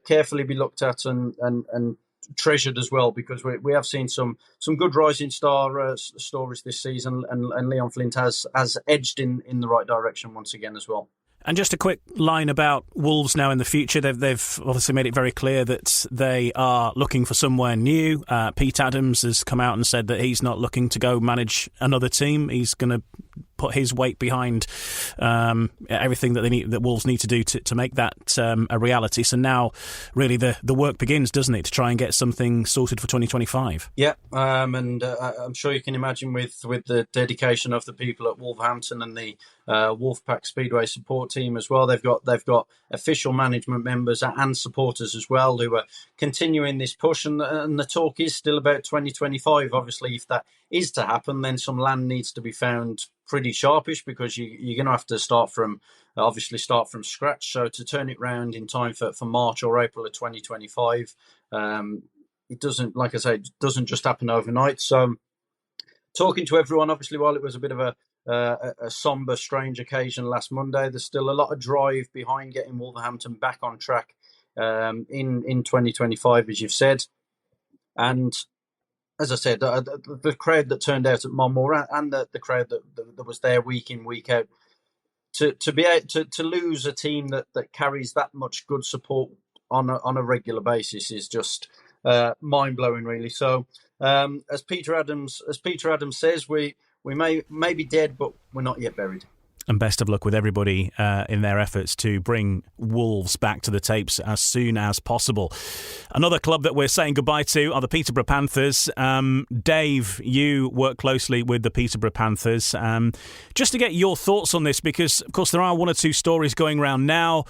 carefully be looked at and treasured as well, because we have seen some good rising star stories this season, and Leon Flint has edged in the right direction once again as well. And just a quick line about Wolves now in the future. They've obviously made it very clear that they are looking for somewhere new. Pete Adams has come out and said that he's not looking to go manage another team. He's going to put his weight behind everything that Wolves need to do to make that a reality. So now really the work begins, doesn't it, to try and get something sorted for 2025? Yeah, and I'm sure you can imagine with the dedication of the people at Wolverhampton and the Wolfpack Speedway support team as well. They've got official management members and supporters as well who are continuing this push, and the talk is still about 2025. Obviously, if that is to happen, then some land needs to be found pretty sharpish, because you're going to have to start from scratch. So to turn it round in time for March or April of 2025, it doesn't, like I say, it doesn't just happen overnight. So talking to everyone, obviously, while it was a bit of a somber, strange occasion last Monday, there's still a lot of drive behind getting Wolverhampton back on track in 2025, as you've said. And as I said, the crowd that turned out at Monmore and the crowd that was there week in, week out, to be able to lose a team that carries that much good support on a regular basis is just mind blowing, really. So as Peter Adams says, we may be dead, but we're not yet buried. And best of luck with everybody in their efforts to bring Wolves back to the tapes as soon as possible. Another club that we're saying goodbye to are the Peterborough Panthers. Dave, you work closely with the Peterborough Panthers. Just to get your thoughts on this, because, of course, there are one or two stories going around now,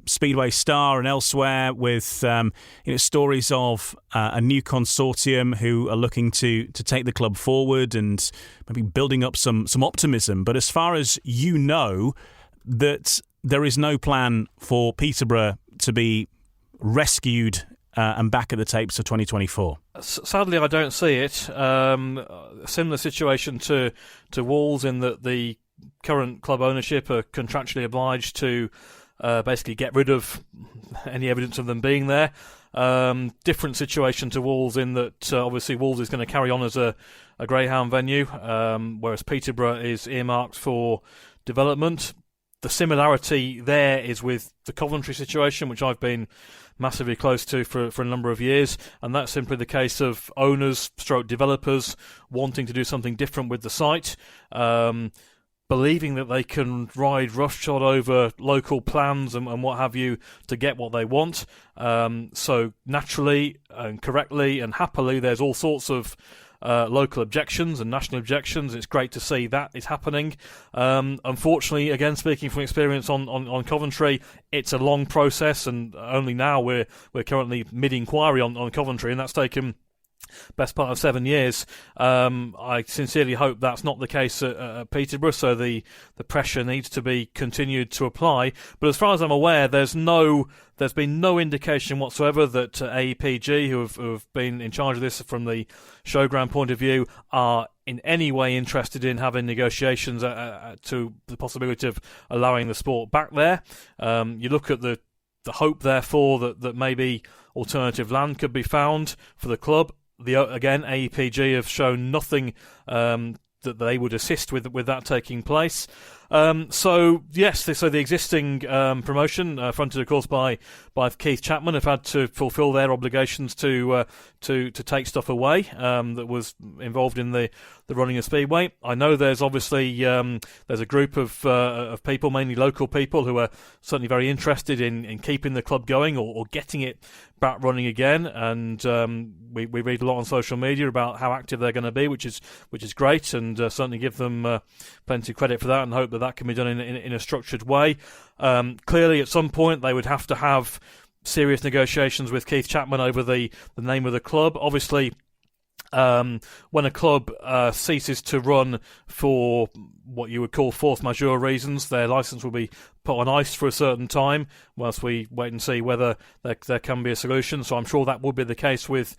Speedway Star and elsewhere, with stories of a new consortium who are looking to take the club forward and maybe building up some optimism. But as far as you know, that there is no plan for Peterborough to be rescued and back at the tapes of 2024. Sadly, I don't see it. A similar situation to Wolves, in that the current club ownership are contractually obliged to basically get rid of any evidence of them being there. Different situation to Wolves, in that obviously Wolves is going to carry on as a greyhound venue, whereas Peterborough is earmarked for development. The similarity there is with the Coventry situation, which I've been massively close to for a number of years, and that's simply the case of owners / developers wanting to do something different with the site, believing that they can ride roughshod over local plans and what have you to get what they want. So naturally and correctly and happily, there's all sorts of local objections and national objections. It's great to see that is happening. Unfortunately, again, speaking from experience on Coventry, it's a long process, and only now we're currently mid-inquiry on Coventry, and that's taken best part of 7 years. I sincerely hope that's not the case at Peterborough, so the pressure needs to be continued to apply. But as far as I'm aware, there's been no indication whatsoever that AEPG, who have been in charge of this from the showground point of view, are in any way interested in having negotiations to the possibility of allowing the sport back there. You look at the hope, therefore, that maybe alternative land could be found for the club. Again, AEPG have shown nothing that they would assist with that taking place. So the existing promotion, fronted of course by Keith Chapman, have had to fulfil their obligations to take stuff away that was involved in the running of Speedway. I know there's obviously there's a group of people, mainly local people, who are certainly very interested in keeping the club going or getting it back running again, and we read a lot on social media about how active they're going to be, which is great, and certainly give them plenty of credit for that, and hope that can be done in a structured way. Clearly, at some point, they would have to have serious negotiations with Keith Chapman over the name of the club. Obviously, when a club ceases to run for what you would call force majeure reasons, their licence will be put on ice for a certain time whilst we wait and see whether there can be a solution. So I'm sure that would be the case with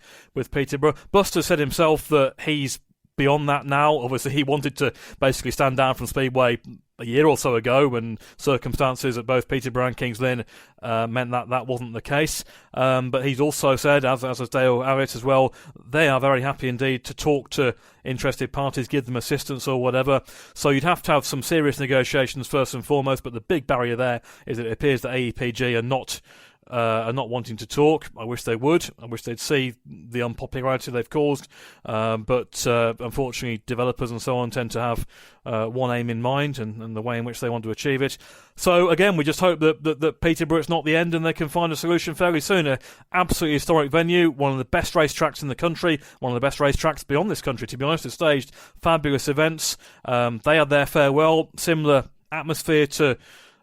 Peterborough. Buster said himself that he's beyond that now. Obviously, he wanted to basically stand down from Speedway a year or so ago when circumstances at both Peterborough and Kings Lynn meant that wasn't the case. But he's also said, as has Dale Arrett as well, they are very happy indeed to talk to interested parties, give them assistance or whatever. So you'd have to have some serious negotiations first and foremost, but the big barrier there is that it appears that AEPG are not wanting to talk. I wish they would. I wish they'd see the unpopularity they've caused. But unfortunately, developers and so on tend to have one aim in mind and the way in which they want to achieve it. So again, we just hope that Peterborough is not the end and they can find a solution fairly soon. An absolutely historic venue, one of the best racetracks in the country, one of the best racetracks beyond this country, to be honest. It's staged fabulous events. They had their farewell, similar atmosphere to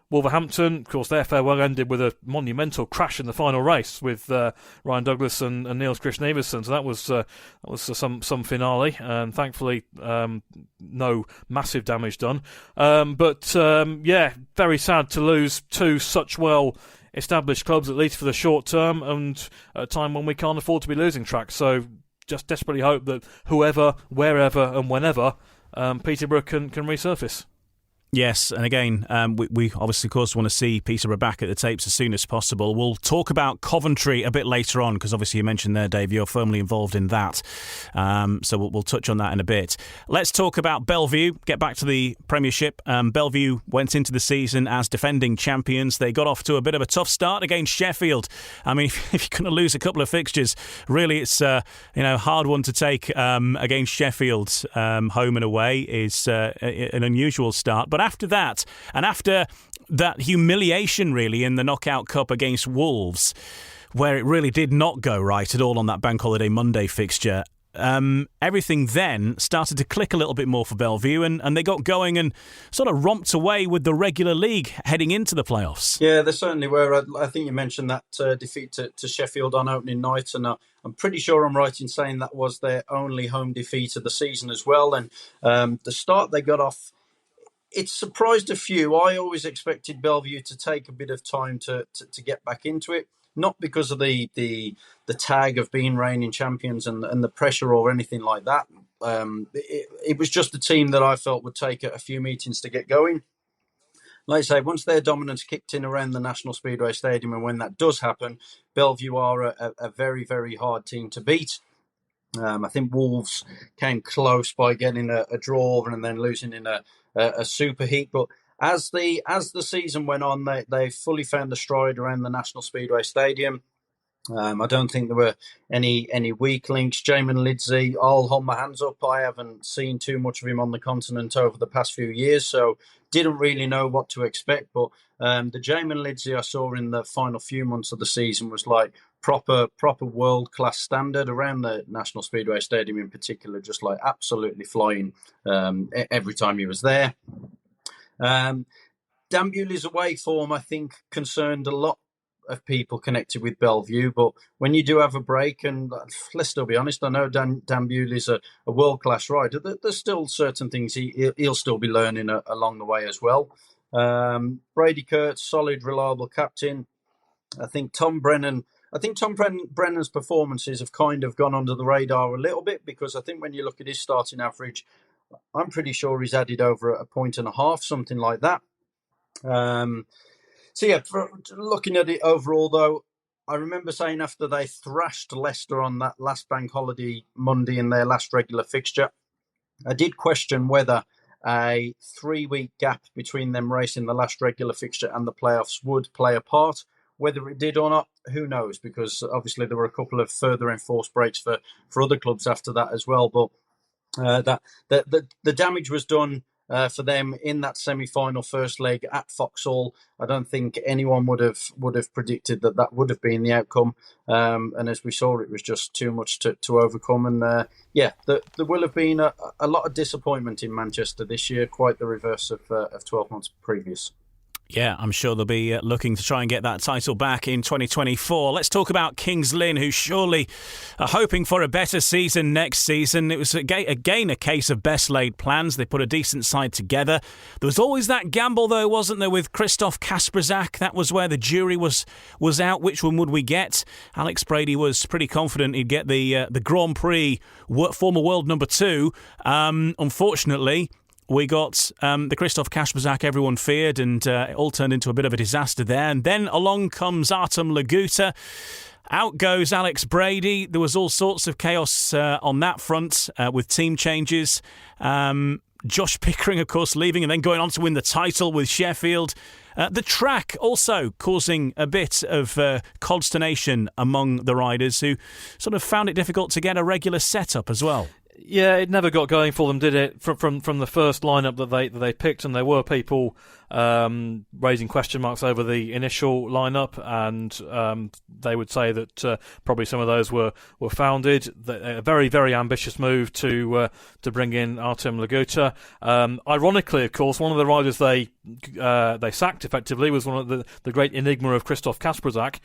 Wolverhampton. Of course, their farewell ended with a monumental crash in the final race with Ryan Douglas and Niels Christian Everson. So that was some finale, and thankfully no massive damage done. But very sad to lose two such well-established clubs, at least for the short term, and at a time when we can't afford to be losing tracks. So just desperately hope that whoever, wherever, and whenever Peterborough can resurface. Yes, and again, we obviously, of course, want to see Peterborough back at the tapes as soon as possible. We'll talk about Coventry a bit later on, because obviously you mentioned there, Dave, you're firmly involved in that. So we'll touch on that in a bit. Let's talk about Bellevue, get back to the Premiership. Bellevue went into the season as defending champions. They got off to a bit of a tough start against Sheffield. I mean, if you're going to lose a couple of fixtures, really it's hard one to take against Sheffield home and away is an unusual start. But after that, and after that humiliation, really, in the Knockout Cup against Wolves, where it really did not go right at all on that Bank Holiday Monday fixture, everything then started to click a little bit more for Bellevue, and they got going and sort of romped away with the regular league heading into the playoffs. Yeah, they certainly were. I think you mentioned that defeat to Sheffield on opening night, and I'm pretty sure I'm right in saying that was their only home defeat of the season as well. And the start they got off, it surprised a few. I always expected Bellevue to take a bit of time to get back into it, not because of the tag of being reigning champions and the pressure or anything like that. It was just a team that I felt would take a few meetings to get going. Like I say, once their dominance kicked in around the National Speedway Stadium, and when that does happen, Bellevue are a very, very hard team to beat. I think Wolves came close by getting a draw and then losing in a super heat. But as the season went on, they fully found a stride around the National Speedway Stadium. I don't think there were any weak links. Jamin Lidsey, I'll hold my hands up. I haven't seen too much of him on the continent over the past few years, so didn't really know what to expect. But the Jamin Lidsey I saw in the final few months of the season was like proper world-class standard around the National Speedway Stadium in particular, just like absolutely flying every time he was there. Dan Bewley's away form, I think, concerned a lot of people connected with Bellevue, but when you do have a break, and let's still be honest, I know Dan Bewley's a world-class rider, there's still certain things he'll still be learning along the way as well. Brady Kurtz, solid, reliable captain. I think Tom Brennan's performances have kind of gone under the radar a little bit, because I think when you look at his starting average, I'm pretty sure he's added over 1.5 points, something like that. So yeah, looking at it overall though, I remember saying after they thrashed Leicester on that last Bank Holiday Monday in their last regular fixture, I did question whether a 3-week gap between them racing the last regular fixture and the playoffs would play a part. Whether it did or not, who knows? Because obviously there were a couple of further enforced breaks for other clubs after that as well. But the damage was done for them in that semi-final first leg at Vauxhall. I don't think anyone would have predicted that would have been the outcome. And as we saw, it was just too much to overcome. And there will have been a lot of disappointment in Manchester this year, quite the reverse of 12 months previous. Yeah, I'm sure they'll be looking to try and get that title back in 2024. Let's talk about Kings Lynn, who surely are hoping for a better season next season. It was, again, a case of best laid plans. They put a decent side together. There was always that gamble, though, wasn't there, with Christoph Kasperzak? That was where the jury was out. Which one would we get? Alex Brady was pretty confident he'd get the Grand Prix former world number 2. Unfortunately, we got the Christoph Kasperzak everyone feared, and it all turned into a bit of a disaster there. And then along comes Artem Laguta. Out goes Alex Brady. There was all sorts of chaos on that front with team changes. Josh Pickering, of course, leaving and then going on to win the title with Sheffield. The track also causing a bit of consternation among the riders, who sort of found it difficult to get a regular setup as well. Yeah, it never got going for them, did it? From the first lineup that they picked, and there were people raising question marks over the initial lineup, and they would say that probably some of those were founded. A very, very ambitious move to bring in Artem Laguta. Ironically, of course, one of the riders they sacked effectively was one of the great enigma of Christoph Kasperzak,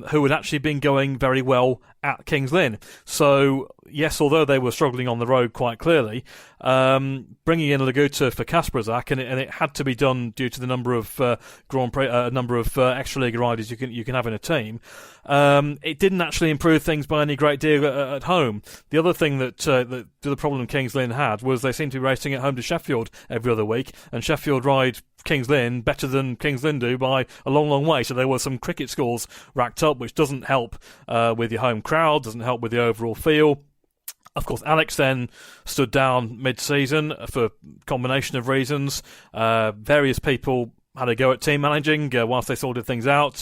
who had actually been going very well at Kings Lynn. So yes, although they were struggling on the road quite clearly, bringing in Laguta for Kasperzak, and it had to be done due to the number of Grand Prix, number of extra league riders you can have in a team. It didn't actually improve things by any great deal at home. The other thing that the problem Kings Lynn had was they seemed to be racing at home to Sheffield every other week, and Sheffield ride Kings Lynn better than Kings Lynn do by a long, long way. So there were some cricket scores racked up, which doesn't help with your home crowd, doesn't help with the overall feel. Of course, Alex then stood down mid-season for a combination of reasons. Various people had a go at team managing whilst they sorted things out.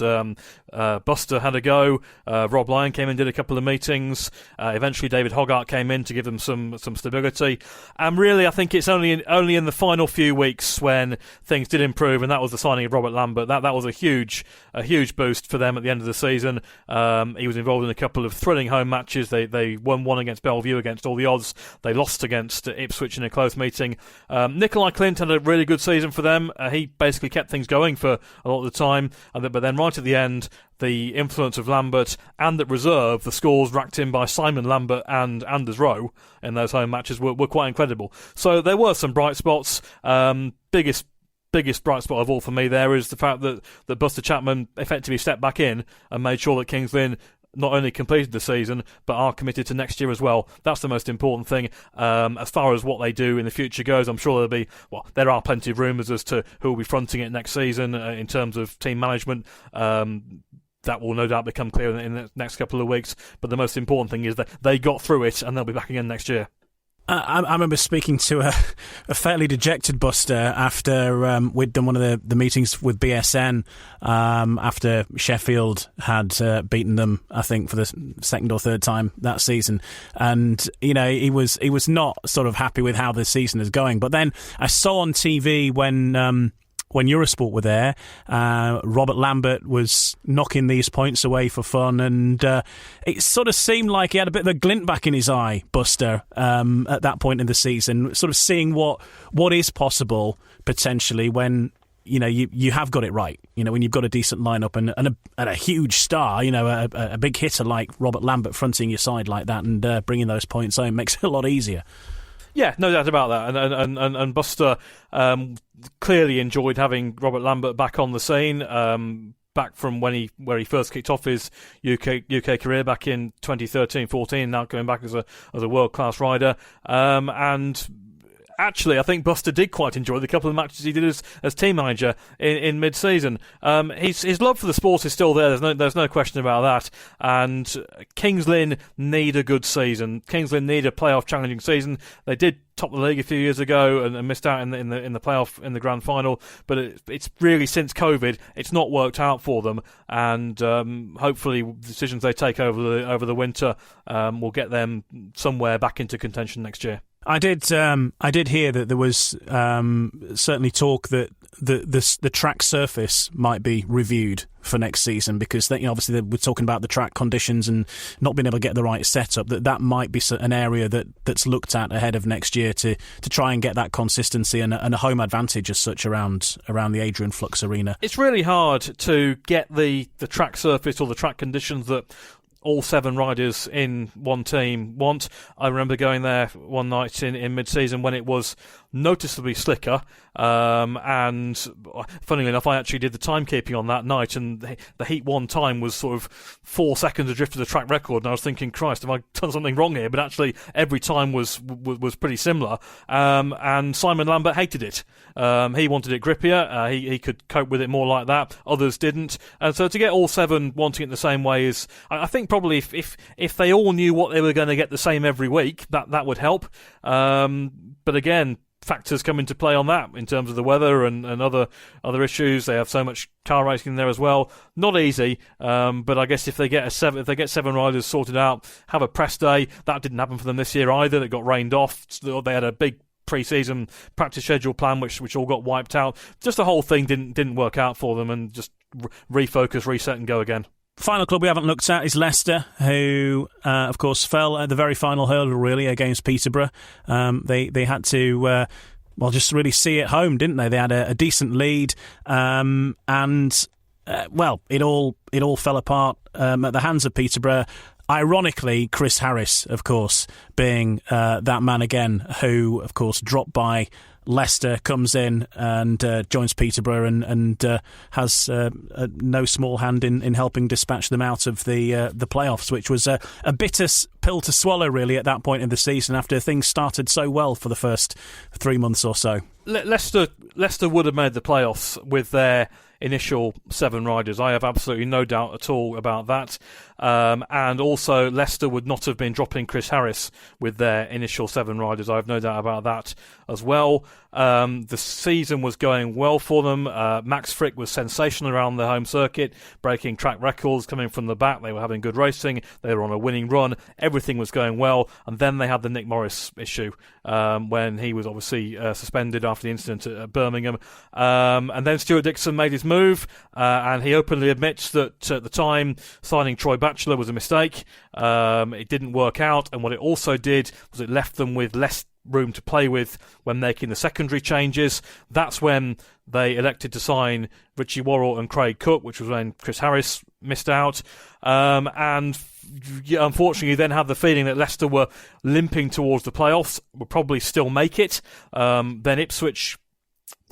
Buster had a go. Rob Lyon came in, did a couple of meetings. Eventually David Hoggart came in to give them some stability. And really, I think it's only in the final few weeks when things did improve, and that was the signing of Robert Lambert. That was a huge boost for them at the end of the season. He was involved in a couple of thrilling home matches. They won one against Bellevue against all the odds. They lost against Ipswich in a close meeting. Nikolai Clint had a really good season for them. He basically kept things going for a lot of the time, but then right at the end, the influence of Lambert and at reserve, the scores racked in by Simon Lambert and Anders Rowe in those home matches were quite incredible. So there were some bright spots. Biggest bright spot of all for me there is the fact that Buster Chapman effectively stepped back in and made sure that Kings Lynn not only completed the season, but are committed to next year as well. That's the most important thing. As far as what they do in the future goes, I'm sure there are plenty of rumours as to who will be fronting it next season in terms of team management. That will no doubt become clear in the next couple of weeks. But the most important thing is that they got through it and they'll be back again next year. I remember speaking to a fairly dejected Buster after we'd done one of the meetings with BSN after Sheffield had beaten them, I think, for the second or third time that season. And, you know, he was not sort of happy with how the season is going. But then I saw on TV when Eurosport were there, Robert Lambert was knocking these points away for fun, and it sort of seemed like he had a bit of a glint back in his eye, Buster, at that point in the season, sort of seeing what is possible potentially when, you know, you have got it right. You know, when you've got a decent lineup and a huge star, you know, a big hitter like Robert Lambert fronting your side like that and bringing those points home makes it a lot easier. Yeah, no doubt about that. And Buster clearly enjoyed having Robert Lambert back on the scene, back from where he first kicked off his UK career back in 2013-14, now going back as a world class rider. And actually, I think Buster did quite enjoy the couple of matches he did as team manager in mid-season. His love for the sport is still there. There's no question about that. And Kings Lynn need a good season. Kings Lynn need a playoff challenging season. They did top the league a few years ago and missed out in the playoff in the grand final. But it's really, since COVID, it's not worked out for them. And hopefully, the decisions they take over the winter will get them somewhere back into contention next year. I did hear that there was certainly talk that the track surface might be reviewed for next season, because obviously they were talking about the track conditions and not being able to get the right setup. That might be an area that's looked at ahead of next year to try and get that consistency and a home advantage as such around the Adrian Flux Arena. It's really hard to get the track surface or the track conditions that all 7 riders in one team want. I remember going there one night in mid-season when it was noticeably slicker, and funnily enough, I actually did the timekeeping on that night, and the Heat 1 time was sort of 4 seconds adrift of the track record, and I was thinking, Christ, have I done something wrong here? But actually, every time was pretty similar, and Simon Lambert hated it. He wanted it grippier. He could cope with it more like that. Others didn't, and so to get all 7 wanting it the same way is, I think, probably if they all knew what they were going to get the same every week, that would help. But again, factors come into play on that in terms of the weather and other issues. They have so much car racing there as well. Not easy, but I guess if they get 7 riders sorted out, have a press day. That didn't happen for them this year either. They got rained off. They had a big pre-season practice schedule plan which all got wiped out. Just the whole thing didn't work out for them, and just refocus, reset, and go again. Final club we haven't looked at is Leicester, who, of course, fell at the very final hurdle, really, against Peterborough. They had to, just really see it home, didn't they? They had a decent lead, and it all fell apart at the hands of Peterborough. Ironically, Chris Harris, of course, being that man again, who, of course, dropped by Leicester, comes in and joins Peterborough and has no small hand in helping dispatch them out of the playoffs, which was a bitter pill to swallow, really, at that point in the season after things started so well for the first 3 months or so. Leicester would have made the playoffs with their initial 7 riders. I have absolutely no doubt at all about that. And also, Leicester would not have been dropping Chris Harris with their initial 7 riders. I have no doubt about that as well. The season was going well for them. Max Frick was sensational around the home circuit, breaking track records, coming from the back. They were having good racing. They were on a winning run. Everything was going well. And then they had the Nick Morris issue when he was obviously suspended after the incident at Birmingham. And then Stuart Dixon made his move, and he openly admits that at the time signing Troy Batchelor was a mistake. It didn't work out, and what it also did was it left them with less room to play with when making the secondary changes. That's when they elected to sign Richie Worrell and Craig Cook, which was when Chris Harris missed out. And unfortunately, you then have the feeling that Leicester were limping towards the playoffs, would probably still make it. Then Ipswich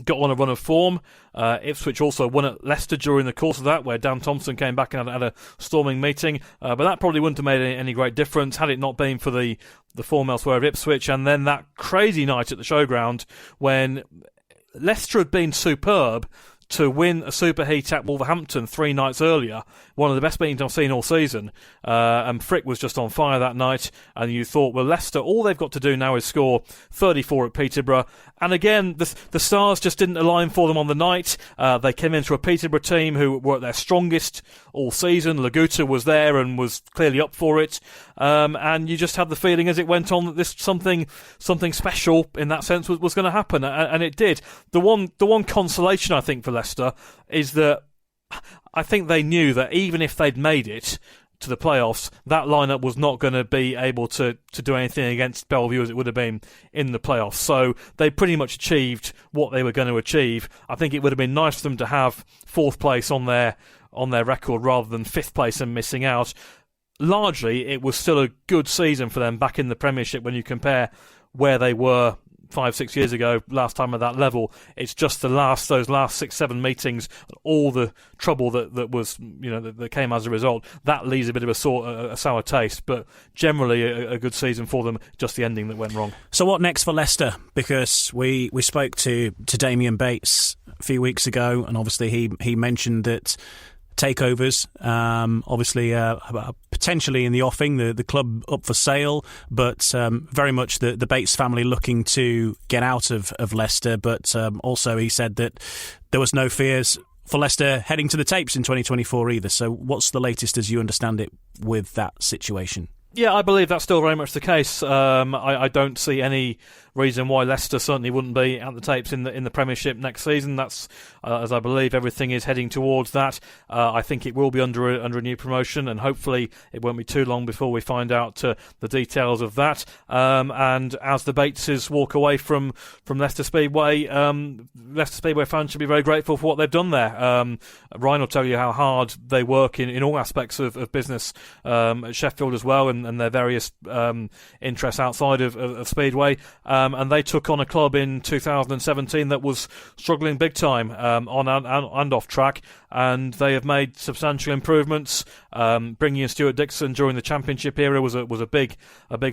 got on a run of form. Ipswich also won at Leicester during the course of that, where Dan Thompson came back and had a storming meeting. But that probably wouldn't have made any great difference had it not been for the form elsewhere of Ipswich. And then that crazy night at the showground when Leicester had been superb to win a superheat at Wolverhampton 3 nights earlier, one of the best meetings I've seen all season, and Frick was just on fire that night, and you thought, well, Leicester, all they've got to do now is score 34 at Peterborough, and again, the stars just didn't align for them on the night. They came into a Peterborough team who were at their strongest all season. Laguta was there and was clearly up for it, and you just had the feeling as it went on that this something special in that sense was going to happen, and it did. The one consolation I think for Leicester is that I think they knew that even if they'd made it to the playoffs, that lineup was not going to be able to do anything against Bellevue as it would have been in the playoffs. So they pretty much achieved what they were going to achieve. I think it would have been nice for them to have 4th place on their record rather than 5th place and missing out. Largely, it was still a good season for them back in the Premiership when you compare where they were 5-6 years ago, last time at that level. It's just those last 6-7 meetings, all the trouble that was, that came as a result. That leaves a bit of a sour taste, but generally a good season for them. Just the ending that went wrong. So what next for Leicester? Because we spoke to Damien Bates a few weeks ago, and obviously he mentioned that takeovers, obviously potentially in the offing, the club up for sale, but very much the Bates family looking to get out of Leicester. But also he said that there was no fears for Leicester heading to the tapes in 2024 either. So what's the latest as you understand it with that situation? Yeah, I believe that's still very much the case. I don't see any reason why Leicester certainly wouldn't be at the tapes in the Premiership next season. That's as I believe everything is heading towards that. I think it will be under a new promotion, and hopefully it won't be too long before we find out the details of that. And as the Bateses walk away from Leicester Speedway, Leicester Speedway fans should be very grateful for what they've done there. Ryan will tell you how hard they work in all aspects of business at Sheffield as well, and their various interests outside of Speedway. And they took on a club in 2017 that was struggling big time on and off track, and they have made substantial improvements. Bringing in Stuart Dixon during the Championship era was a big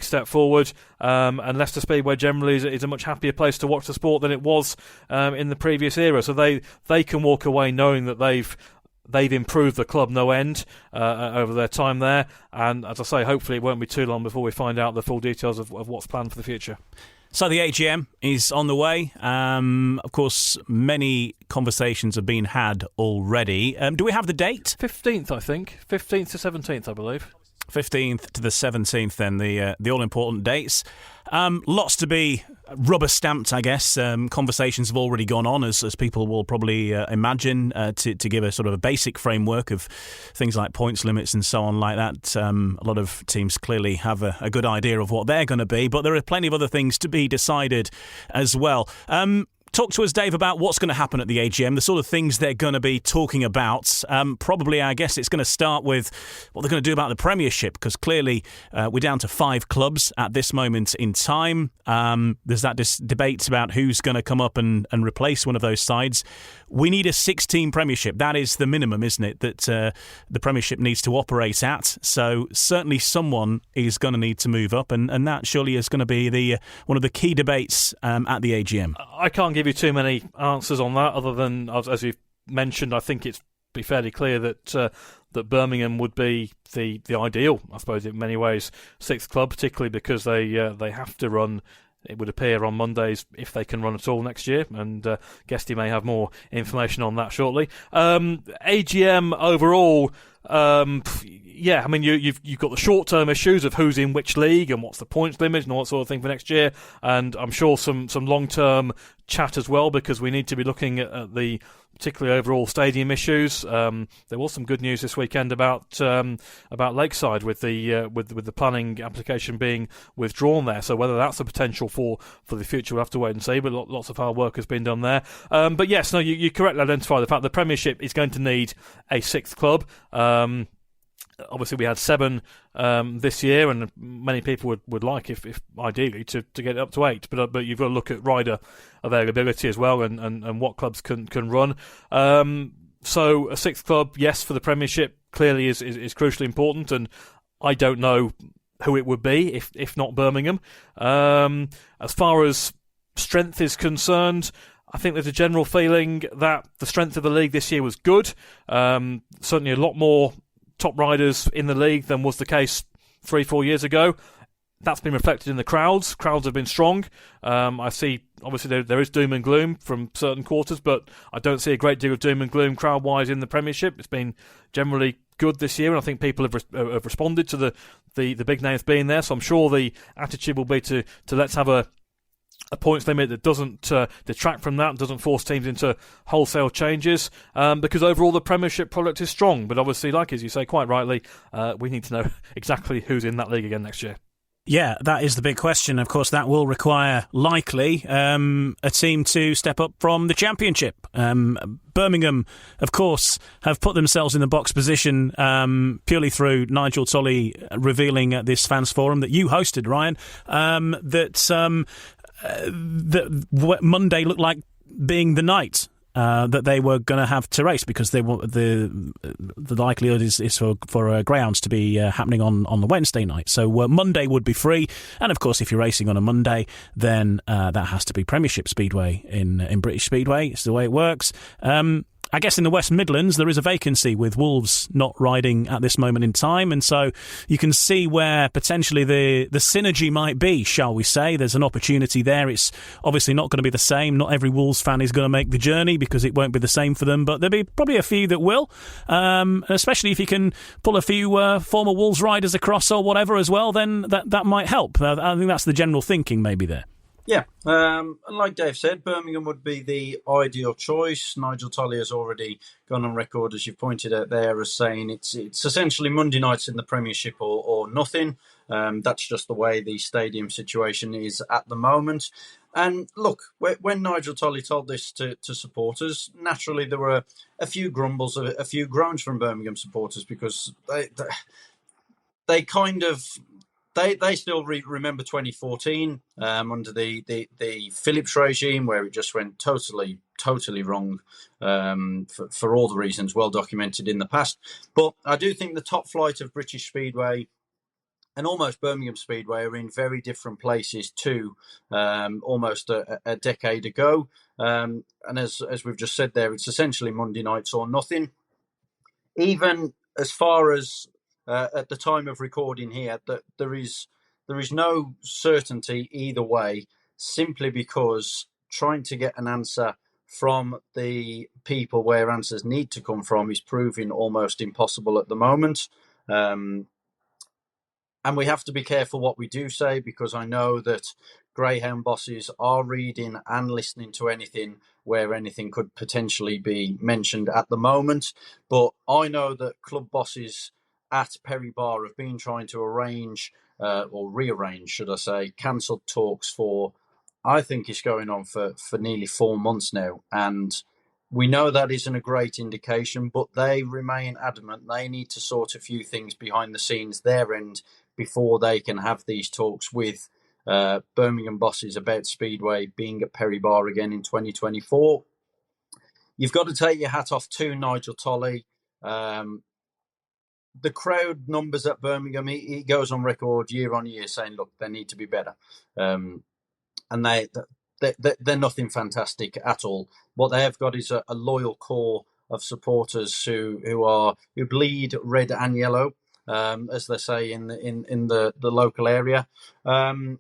step forward. And Leicester Speedway generally is a much happier place to watch the sport than it was in the previous era. So they can walk away knowing that they've improved the club no end over their time there. And as I say, hopefully it won't be too long before we find out the full details of what's planned for the future. So the AGM is on the way. Of course, many conversations have been had already. Do we have the date? 15th, I think. 15th to 17th, I believe. 15th to the 17th, then, the all-important dates. Lots to be rubber stamped, I guess. Conversations have already gone on, as people will probably imagine, to give a sort of a basic framework of things like points limits and so on like that. A lot of teams clearly have a good idea of what they're going to be, but there are plenty of other things to be decided as well. Talk to us, Dave, about what's going to happen at the AGM, the sort of things they're going to be talking about. Probably, I guess, it's going to start with what they're going to do about the Premiership, because clearly we're down to 5 clubs at this moment in time. There's that debate about who's going to come up and replace one of those sides. We need a 6-team Premiership. That is the minimum, isn't it, that the Premiership needs to operate at. So certainly someone is going to need to move up, and that surely is going to be one of the key debates at the AGM. I can't give you too many answers on that, other than, as you've mentioned, I think it's be fairly clear that Birmingham would be the ideal, I suppose, in many ways, 6th club, particularly because they have to run, it would appear, on Mondays, if they can run at all next year, and Guesty may have more information on that shortly. AGM overall, yeah, I mean, you've got the short-term issues of who's in which league and what's the points limit and all that sort of thing for next year, and I'm sure some long-term chat as well, because we need to be looking at the particularly overall stadium issues. There was some good news this weekend about Lakeside with the planning application being withdrawn there. So whether that's a potential for the future, we'll have to wait and see. But lots of hard work has been done there. But yes, no, you correctly identify the fact the Premiership is going to need a 6th club. Obviously, we had 7 this year, and many people would like, if ideally, to get it up to 8. But you've got to look at rider availability as well, and what clubs can run. So a 6th club, yes, for the Premiership, clearly is crucially important, and I don't know who it would be if not Birmingham. As far as strength is concerned, I think there's a general feeling that the strength of the league this year was good. Certainly a lot more top riders in the league than was the case 3-4 years ago. That's been reflected in the crowds. Crowds have been strong. I see, obviously, there is doom and gloom from certain quarters, but I don't see a great deal of doom and gloom crowd-wise in the Premiership. It's been generally good this year, and I think people have responded to the big names being there. So I'm sure the attitude will be to let's have a points limit that doesn't detract from that, doesn't force teams into wholesale changes, because overall the Premiership product is strong. But obviously, like as you say quite rightly, we need to know exactly who's in that league again next year. Yeah, that is the big question. Of course, that will require, likely, a team to step up from the Championship. Birmingham, of course, have put themselves in the box position purely through Nigel Tolley revealing at this fans forum that you hosted, Ryan, that Monday looked like being the night that they were going to have to race, because they the likelihood is for greyhounds to be happening on the Wednesday night. So Monday would be free, and of course, if you're racing on a Monday, then that has to be Premiership Speedway in British Speedway. It's the way it works. I guess in the West Midlands there is a vacancy with Wolves not riding at this moment in time, and so you can see where potentially the synergy might be, shall we say. There's an opportunity there. It's obviously not going to be the same. Not every Wolves fan is going to make the journey, because it won't be the same for them, but there'll be probably a few that will, especially if you can pull a few former Wolves riders across or whatever as well, then that might help. I think that's the general thinking maybe there. Yeah, and like Dave said, Birmingham would be the ideal choice. Nigel Tolley has already gone on record, as you've pointed out there, as saying it's essentially Monday nights in the Premiership or nothing. That's just the way the stadium situation is at the moment. And look, when Nigel Tolley told this to supporters, naturally there were a few grumbles, a few groans from Birmingham supporters, because they kind of... They still remember 2014 under the Phillips regime, where it just went totally wrong for all the reasons well documented in the past. But I do think the top flight of British Speedway and almost Birmingham Speedway are in very different places to almost a decade ago. And as we've just said there, it's essentially Monday nights or nothing. Even as far as at the time of recording here, that there is no certainty either way, simply because trying to get an answer from the people where answers need to come from is proving almost impossible at the moment. And we have to be careful what we do say, because I know that greyhound bosses are reading and listening to anything where anything could potentially be mentioned at the moment. But I know that club bosses at Perry Barr have been trying to arrange, or rearrange, should I say, cancelled talks for, I think it's going on for nearly 4 months now. And we know that isn't a great indication, but they remain adamant they need to sort a few things behind the scenes their end before they can have these talks with Birmingham bosses about Speedway being at Perry Barr again in 2024. You've got to take your hat off to Nigel Tolley. The crowd numbers at Birmingham, he goes on record year on year saying, look, they need to be better. And they're nothing fantastic at all. What they have got is a loyal core of supporters who bleed red and yellow, as they say in the local area. And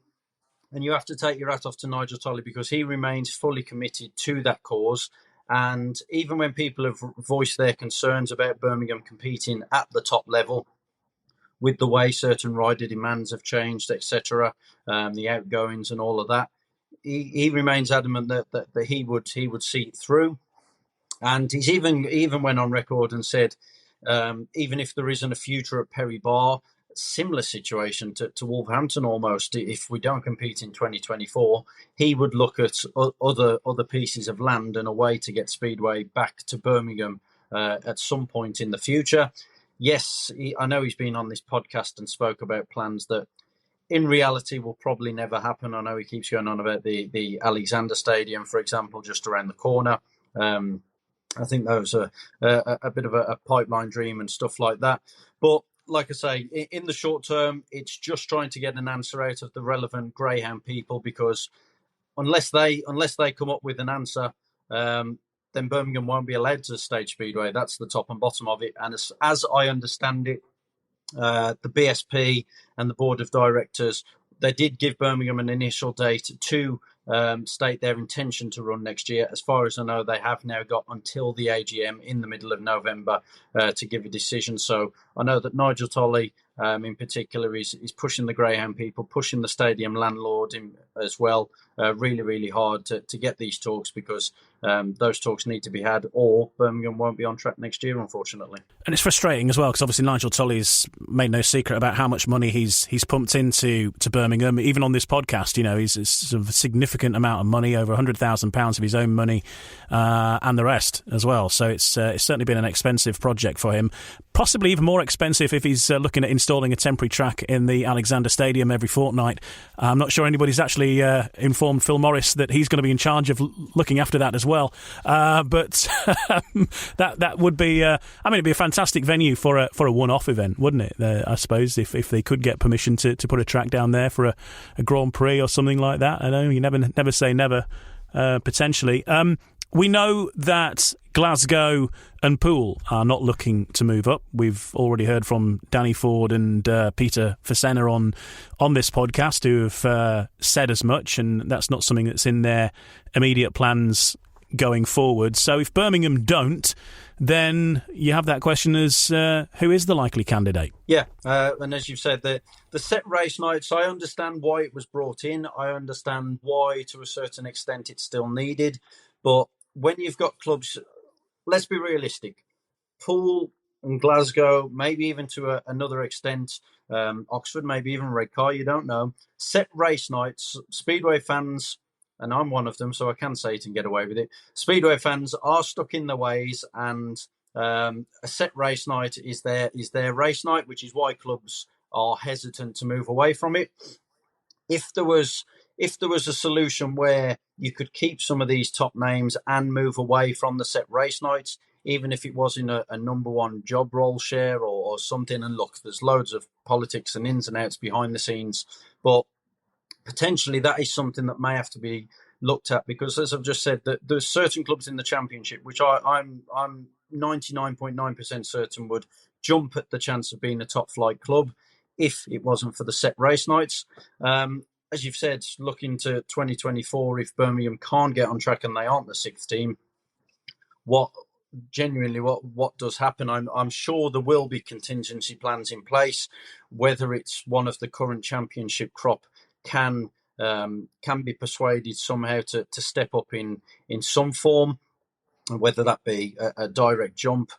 you have to take your hat off to Nigel Tolley, because he remains fully committed to that cause. And even when people have voiced their concerns about Birmingham competing at the top level, with the way certain rider demands have changed, etc., the outgoings and all of that, he remains adamant that he would see it through. And he's even went on record and said, even if there isn't a future at Perry Barr, similar situation to Wolverhampton almost, if we don't compete in 2024, he would look at other pieces of land and a way to get Speedway back to Birmingham at some point in the future. Yes, I know he's been on this podcast and spoke about plans that in reality will probably never happen. I know he keeps going on about the Alexander Stadium, for example, just around the corner. I think that was a bit of a pipeline dream and stuff like that. But like I say, in the short term, it's just trying to get an answer out of the relevant greyhound people, because unless they come up with an answer, then Birmingham won't be allowed to stage Speedway. That's the top and bottom of it. And as I understand it, the BSP and the board of directors, they did give Birmingham an initial date to state their intention to run next year. As far as I know, they have now got until the AGM in the middle of November to give a decision. So I know that Nigel Tolley in particular is pushing the greyhound people, pushing the stadium landlord as well, really, really hard to get these talks, because those talks need to be had, or Birmingham won't be on track next year, unfortunately. And it's frustrating as well, because obviously Nigel Tolley's made no secret about how much money he's pumped into Birmingham. Even on this podcast, he's a sort of significant amount of money, over £100,000 of his own money, and the rest as well. So it's certainly been an expensive project for him. Possibly even more expensive if he's looking at installing a temporary track in the Alexander Stadium every fortnight. I'm not sure anybody's actually already informed Phil Morris that he's going to be in charge of looking after that as well. But that would be, it'd be a fantastic venue for a one-off event, wouldn't it? I suppose if they could get permission to put a track down there for a Grand Prix or something like that. I know you never say never. Potentially. We know that Glasgow and Poole are not looking to move up. We've already heard from Danny Ford and Peter Fasenna on this podcast who have said as much, and that's not something that's in their immediate plans going forward. So if Birmingham don't, then you have that question as who is the likely candidate? Yeah, and as you've said, the set race nights, I understand why it was brought in. I understand why, to a certain extent, it's still needed. But when you've got clubs, let's be realistic. Poole and Glasgow, maybe even to another extent, Oxford, maybe even Redcar, you don't know. Set race nights, Speedway fans, and I'm one of them, so I can say it and get away with it. Speedway fans are stuck in their ways, and a set race night is their race night, which is why clubs are hesitant to move away from it. If there was a solution where you could keep some of these top names and move away from the set race nights, even if it was in a number one job role share or something, and look, there's loads of politics and ins and outs behind the scenes, but potentially that is something that may have to be looked at, because as I've just said, that there's certain clubs in the Championship which I'm 99.9% certain would jump at the chance of being a top flight club if it wasn't for the set race nights. As you've said, looking to 2024, if Birmingham can't get on track and they aren't the sixth team, what does happen? I'm sure there will be contingency plans in place, whether it's one of the current Championship crop can be persuaded somehow to step up in some form, whether that be a direct jump.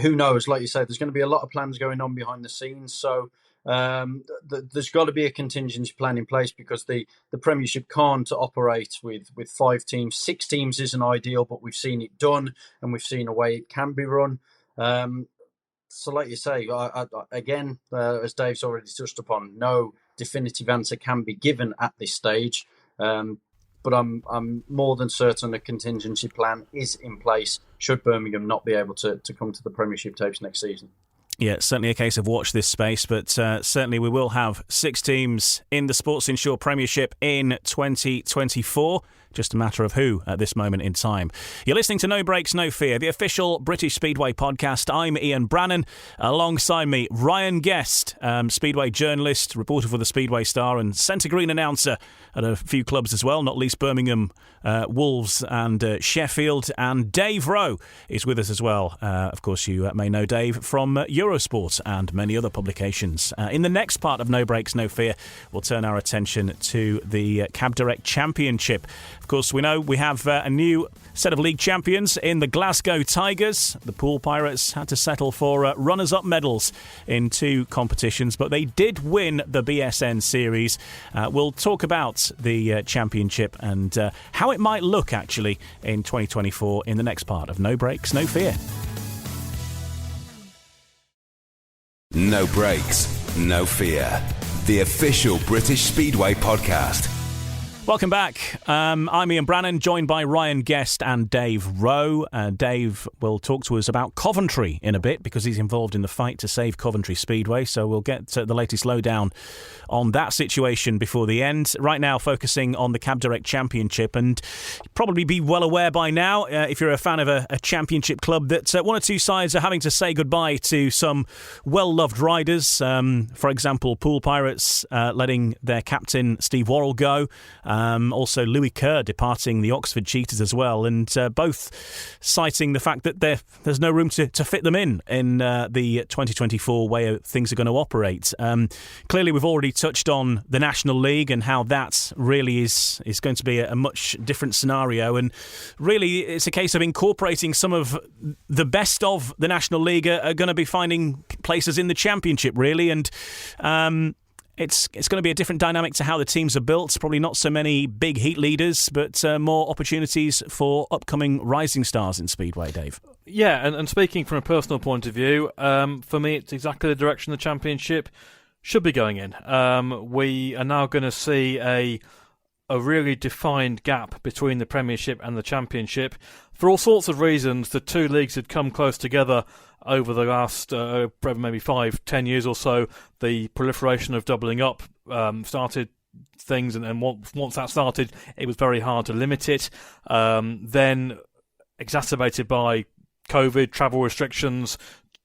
Who knows? Like you say, there's going to be a lot of plans going on behind the scenes. So there's got to be a contingency plan in place, because the Premiership can't operate with 5 teams. 6 teams isn't ideal, but we've seen it done and we've seen a way it can be run. So like you say, again, as Dave's already touched upon, no definitive answer can be given at this stage. But I'm more than certain a contingency plan is in place should Birmingham not be able to come to the Premiership tapes next season. Yeah, certainly a case of watch this space, but certainly we will have 6 teams in the Sports Insure Premiership in 2024. Just a matter of who at this moment in time. You're listening to No Breaks, No Fear, the official British Speedway podcast. I'm Ian Brannan. Alongside me, Ryan Guest, Speedway journalist, reporter for the Speedway Star and centre green announcer at a few clubs as well, not least Birmingham, Wolves and Sheffield. And Dave Rowe is with us as well. Of course, you may know Dave from Eurosport and many other publications. In the next part of No Breaks, No Fear, we'll turn our attention to the Cab Direct Championship. Of course, we know we have a new set of league champions in the Glasgow Tigers. The Poole Pirates had to settle for runners-up medals in 2 competitions, but they did win the BSN Series. We'll talk about the championship and how it might look, actually, in 2024 in the next part of No Breaks, No Fear. No Breaks, No Fear, the official British Speedway podcast. Welcome back. I'm Ian Brannan, joined by Ryan Guest and Dave Rowe. Dave will talk to us about Coventry in a bit, because he's involved in the fight to save Coventry Speedway. So we'll get the latest lowdown on that situation before the end. Right now, focusing on the Cab Direct Championship. And you'll probably be well aware by now, if you're a fan of a championship club, that one or two sides are having to say goodbye to some well-loved riders. For example, Poole Pirates letting their captain, Steve Worrell, go. Also Louis Kerr departing the Oxford Cheetahs as well, and both citing the fact that there's no room to fit them in the 2024 way things are going to operate. Clearly, we've already touched on the National League and how that really is going to be a much different scenario, and really it's a case of incorporating some of the best of the National League are going to be finding places in the Championship, really, and It's going to be a different dynamic to how the teams are built. Probably not so many big heat leaders, but more opportunities for upcoming rising stars in Speedway, Dave. Yeah, and speaking from a personal point of view, for me it's exactly the direction the Championship should be going in. We are now going to see a a really defined gap between the Premiership and the Championship. For all sorts of reasons, the two leagues had come close together over the last maybe 5-10 years or so. The proliferation of doubling up started things, and once that started, it was very hard to limit it. Then exacerbated by COVID, travel restrictions,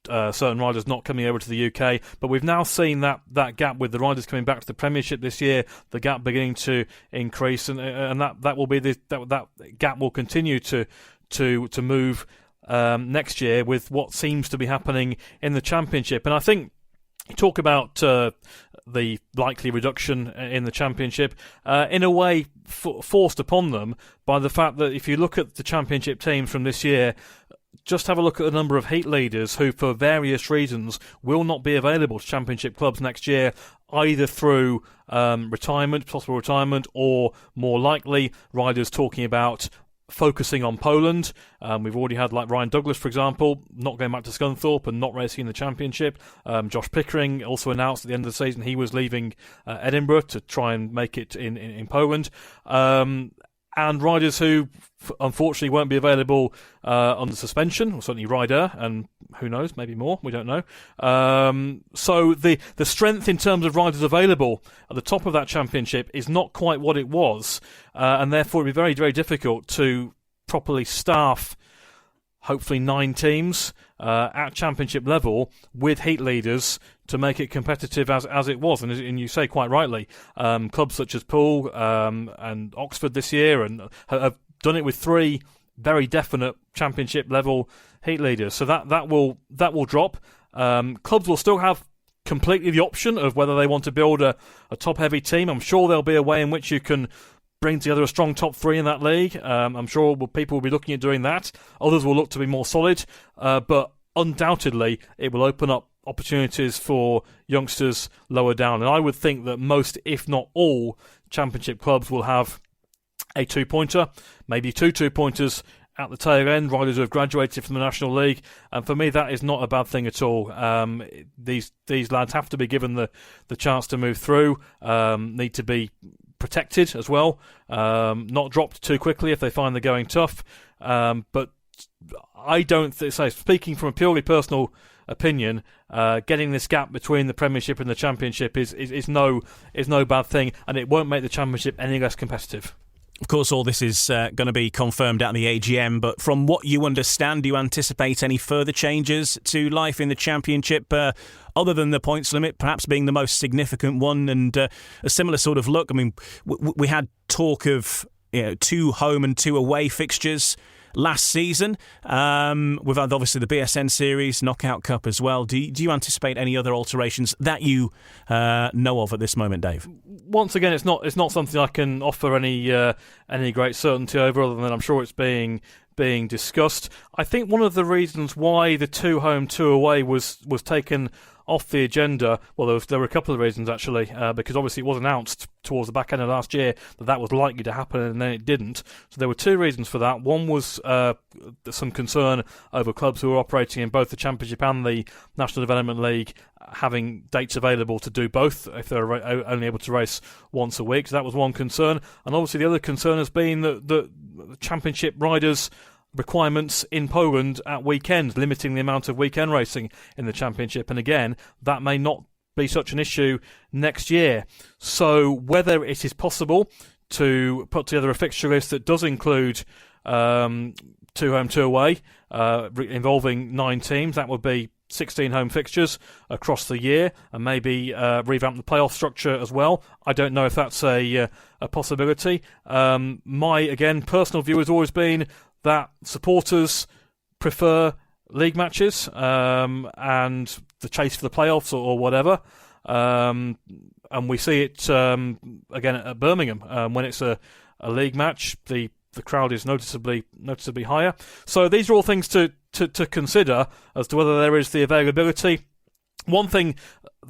certain riders not coming over to the UK, but we've now seen that gap with the riders coming back to the Premiership this year, the gap beginning to increase, and that will be that gap will continue to move next year with what seems to be happening in the Championship. And I think you talk about the likely reduction in the Championship, in a way forced upon them by the fact that if you look at the Championship teams from this year, just have a look at the number of heat leaders who, for various reasons, will not be available to Championship clubs next year, either through possible retirement, or more likely, riders talking about focusing on Poland. We've already had, like, Ryan Douglas, for example, not going back to Scunthorpe and not racing in the Championship. Josh Pickering also announced at the end of the season he was leaving Edinburgh to try and make it in Poland. And riders who unfortunately won't be available under suspension, or certainly Ryder, and who knows, maybe more, we don't know. So the strength in terms of riders available at the top of that Championship is not quite what it was, and therefore it'll be very, very difficult to properly staff hopefully 9 teams at Championship level with heat leaders to make it competitive as it was. And you say quite rightly, clubs such as Poole and Oxford this year and have done it with 3 very definite Championship level heat leaders. So that will drop. Clubs will still have completely the option of whether they want to build a top heavy team. I'm sure there'll be a way in which you can bring together a strong top 3 in that league. I'm sure people will be looking at doing that. Others will look to be more solid, but undoubtedly it will open up opportunities for youngsters lower down. And I would think that most, if not all, Championship clubs will have a 2-pointer, maybe 2 2-pointers at the tail end, riders who have graduated from the National League. And for me, that is not a bad thing at all. These lads have to be given the chance to move through, need to be protected as well, not dropped too quickly if they find they're going tough. But I don't say, speaking from a purely personal opinion, getting this gap between the Premiership and the Championship is no bad thing, and it won't make the Championship any less competitive. Of course, all this is going to be confirmed at the AGM, but from what you understand, do you anticipate any further changes to life in the Championship, other than the points limit perhaps being the most significant one, and a similar sort of look? I mean, we had talk of 2 home and 2 away fixtures last season. We've had obviously the BSN Series, Knockout Cup as well. Do you anticipate any other alterations that you know of at this moment, Dave? Once again, it's not something I can offer any great certainty over, other than I'm sure it's being discussed. I think one of the reasons why the 2 home, 2 away was taken off the agenda, well, there were a couple of reasons actually, because obviously it was announced towards the back end of last year that was likely to happen, and then it didn't. So there were 2 reasons for that. One was some concern over clubs who were operating in both the Championship and the National Development League having dates available to do both if they're only able to race once a week. So that was one concern. And obviously the other concern has been that the Championship riders' requirements in Poland at weekends, limiting the amount of weekend racing in the Championship. And again, that may not be such an issue next year. So whether it is possible to put together a fixture list that does include 2 home, 2 away, involving 9 teams, that would be 16 home fixtures across the year, and maybe revamp the playoff structure as well. I don't know if that's a possibility. My, again, personal view has always been that supporters prefer league matches and the chase for the playoffs or whatever. And we see it again at Birmingham when it's a league match. The crowd is noticeably higher. So these are all things to consider as to whether there is the availability. One thing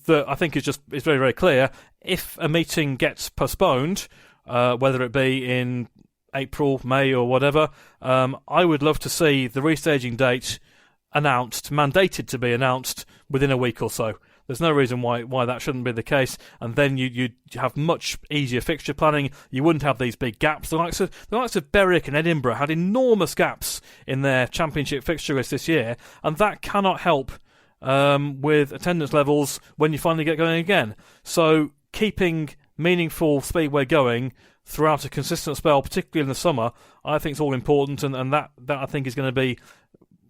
that I think is very, very clear: if a meeting gets postponed, whether it be in April, May or whatever, I would love to see the restaging date mandated to be announced within a week or so. There's no reason why that shouldn't be the case. And then you'd have much easier fixture planning. You wouldn't have these big gaps. The likes of Berwick and Edinburgh had enormous gaps in their championship fixture list this year, and that cannot help with attendance levels when you finally get going again. So keeping meaningful speedway going throughout a consistent spell, particularly in the summer, I think is all important, and that I think is going to be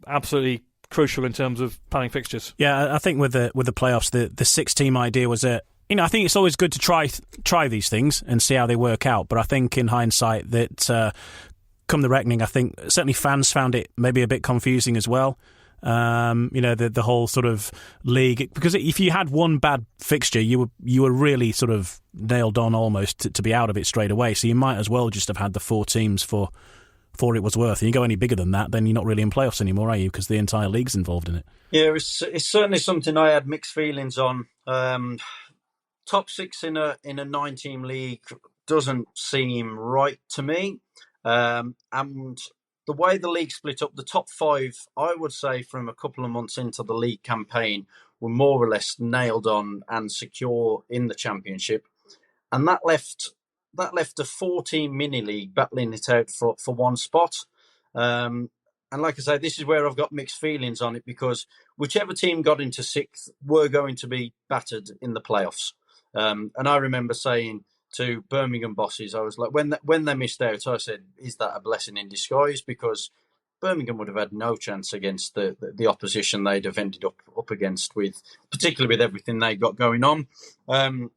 absolutely crucial in terms of planning fixtures. Yeah, I think with the playoffs, the 6-team idea was I think it's always good to try these things and see how they work out. But I think in hindsight that come the reckoning, I think certainly fans found it maybe a bit confusing as well. The whole sort of league, because if you had one bad fixture, you were really sort of nailed on almost to be out of it straight away. So you might as well just have had the 4 teams for it was worth. And you go any bigger than that, then you're not really in playoffs anymore, are you? Because the entire league's involved in it. Yeah, it's certainly something I had mixed feelings on. Top 6 in a 9-team league doesn't seem right to me. And the way the league split up, the top 5, I would say from a couple of months into the league campaign, were more or less nailed on and secure in the championship. And that left a 4-team mini league battling it out for one spot. And like I say, this is where I've got mixed feelings on it, because whichever team got into 6th were going to be battered in the playoffs. And I remember saying to Birmingham bosses, I was like, when they missed out, I said, is that a blessing in disguise? Because Birmingham would have had no chance against the opposition they'd have ended up against, particularly with everything they got going on. On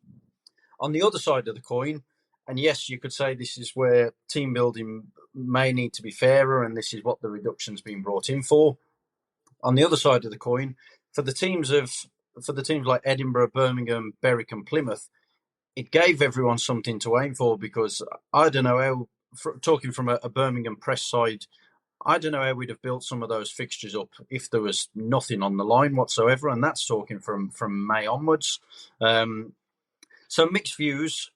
the other side of the coin, and yes, you could say this is where team building may need to be fairer, and this is what the reduction's been brought in for. On the other side of the coin, for the teams like Edinburgh, Birmingham, Berwick, and Plymouth, it gave everyone something to aim for, because I don't know how, talking from a Birmingham press side, I don't know how we'd have built some of those fixtures up if there was nothing on the line whatsoever, and that's talking from May onwards. So mixed views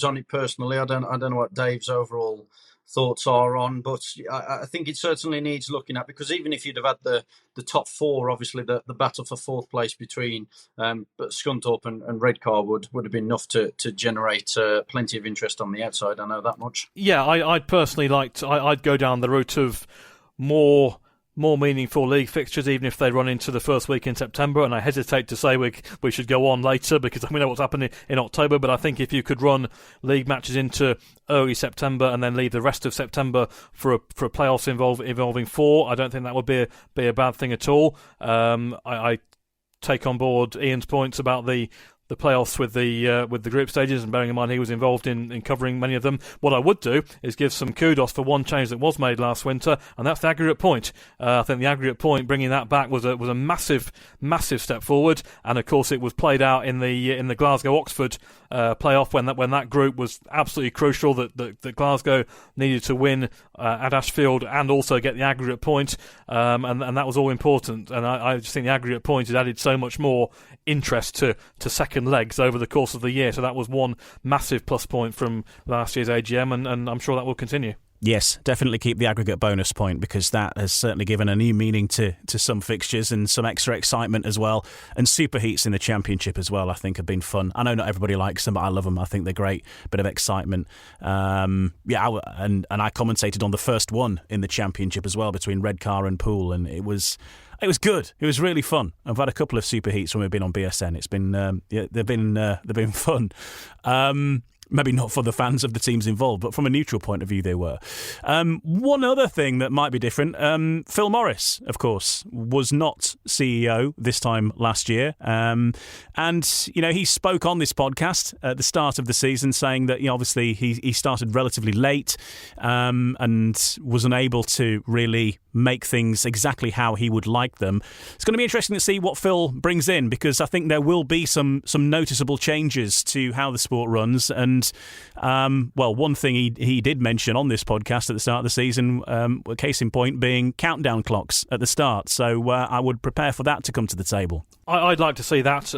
on it personally. I don't know what Dave's overall thoughts are on, but I think it certainly needs looking at, because even if you'd have had the top 4, obviously the battle for 4th place between Scunthorpe and Redcar would have been enough to generate plenty of interest on the outside. I know that much. Yeah, I'd personally I'd go down the route of more meaningful league fixtures, even if they run into the first week in September. And I hesitate to say we should go on later, because we know what's happening in October. But I think if you could run league matches into early September and then leave the rest of September for a playoffs involving 4, I don't think that would be a bad thing at all. I take on board Ian's points about the playoffs with the group stages, and bearing in mind he was involved in covering many of them. What I would do is give some kudos for one change that was made last winter, and that's the aggregate point. I think the aggregate point, bringing that back, was a massive step forward, and of course it was played out in the Glasgow Oxford playoff when that group was absolutely crucial, that Glasgow needed to win at Ashfield and also get the aggregate point, and that was all important. And I just think the aggregate point has added so much more interest to second legs over the course of the year. So that was one massive plus point from last year's AGM, and I'm sure that will continue. Yes, definitely keep the aggregate bonus point, because that has certainly given a new meaning to some fixtures and some extra excitement as well. And super heats in the championship as well, I think, have been fun. I know not everybody likes them, but I love them. I think they're great. Bit of excitement. And I commentated on the first one in the championship as well, between Redcar and Poole, and it was good. It was really fun. I've had a couple of super heats when we've been on BSN. It's been they've been fun. Maybe not for the fans of the teams involved, but from a neutral point of view, they were. One other thing that might be different, Phil Morris, of course, was not CEO this time last year. And, he spoke on this podcast at the start of the season saying that, obviously he started relatively late and was unable to really make things exactly how he would like them. It's going to be interesting to see what Phil brings in, because I think there will be some noticeable changes to how the sport runs. And one thing he did mention on this podcast at the start of the season, case in point being countdown clocks at the start. So I would prepare for that to come to the table. I'd like to see that.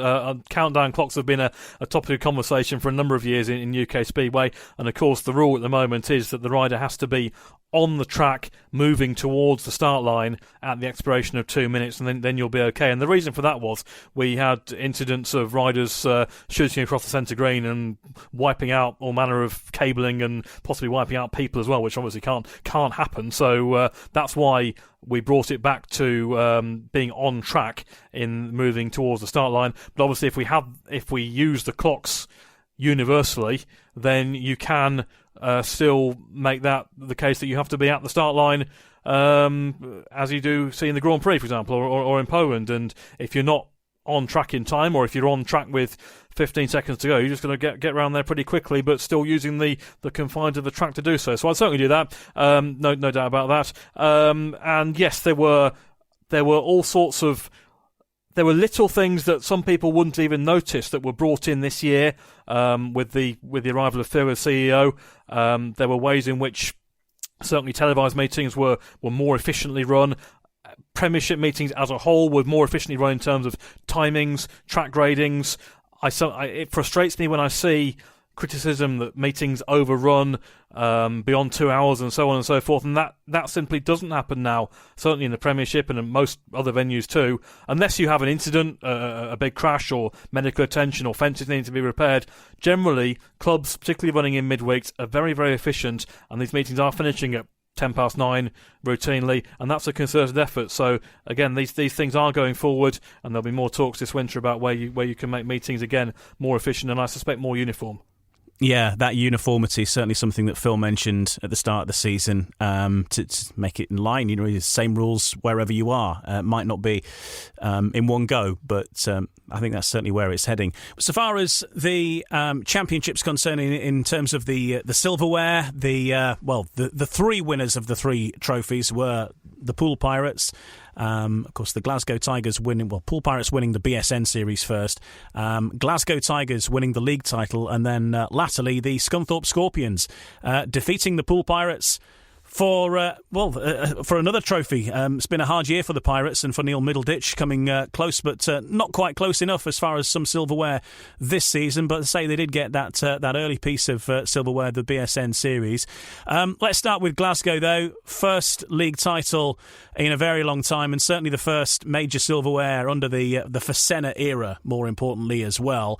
Countdown clocks have been a topic of conversation for a number of years in UK Speedway, and of course the rule at the moment is that the rider has to be on the track moving towards the start line at the expiration of 2 minutes, and then you'll be okay. And the reason for that was we had incidents of riders shooting across the centre green and wiping out all manner of cabling and possibly wiping out people as well, which obviously can't happen. So that's why we brought it back to being on track in moving towards the start line. But obviously if we use the clocks universally, then you can still make that the case that you have to be at the start line, as you do see in the Grand Prix, for example, or in Poland. And if you're not on track in time, or if you're on track with 15 seconds to go, you're just going to get around there pretty quickly, but still using the confines of the track to do so. So I'd certainly do that. No doubt about that. And yes, there were all sorts of. There were little things that some people wouldn't even notice that were brought in this year with the arrival of Phil as CEO. There were ways in which certainly televised meetings were more efficiently run. Premiership meetings as a whole were more efficiently run in terms of timings, track gradings. It frustrates me when I see criticism that meetings overrun beyond 2 hours and so on and so forth, and that simply doesn't happen now, certainly in the Premiership and in most other venues too, unless you have an incident, a big crash or medical attention or fences needing to be repaired. Generally, clubs, particularly running in midweeks, are very, very efficient, and these meetings are finishing at 9:10 routinely, and that's a concerted effort. So again, these things are going forward, and there'll be more talks this winter about where you can make meetings again more efficient, and I suspect more uniform. Yeah, that uniformity is certainly something that Phil mentioned at the start of the season, to make it in line. You know, the same rules wherever you are. Might not be in one go, but I think that's certainly where it's heading. So far as the championship's concerned, in terms of the silverware, the three winners of the three trophies were the Pool Pirates. Of course, the Glasgow Tigers Pool Pirates winning the BSN series first, Glasgow Tigers winning the league title, and then latterly the Scunthorpe Scorpions defeating the Pool Pirates for another trophy. It's been a hard year for the Pirates and for Neil Middleditch, coming close, but not quite close enough as far as some silverware this season. But say they did get that early piece of silverware, the BSN series. Let's start with Glasgow, though. First league title in a very long time, and certainly the first major silverware under the Fasenna era, more importantly as well.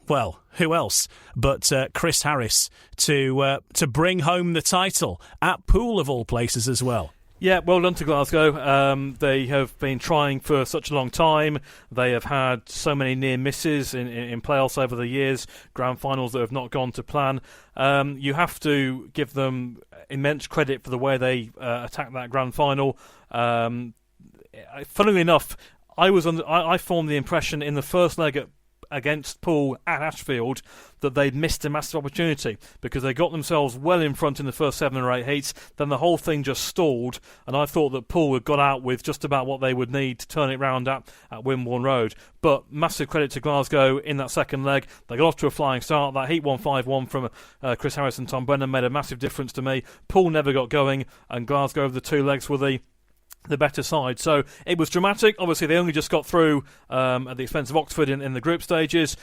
Well, who else but Chris Harris to bring home the title at Poole, of all places, as well. Yeah, well done to Glasgow. They have been trying for such a long time. They have had so many near misses in playoffs over the years, grand finals that have not gone to plan. You have to give them immense credit for the way they attacked that grand final. Funnily enough, I formed the impression in the first leg against Poole at Ashfield that they'd missed a massive opportunity, because they got themselves well in front in the first 7 or 8 heats. Then the whole thing just stalled, and I thought that Poole had got out with just about what they would need to turn it round at Wimborne Road. But massive credit to Glasgow in that second leg. They got off to a flying start. That heat 1-5-1 from Chris Harris and Tom Brennan made a massive difference to me. Poole never got going, and Glasgow over the 2 legs were the better side. So it was dramatic. Obviously, they only just got through at the expense of Oxford in the group stages.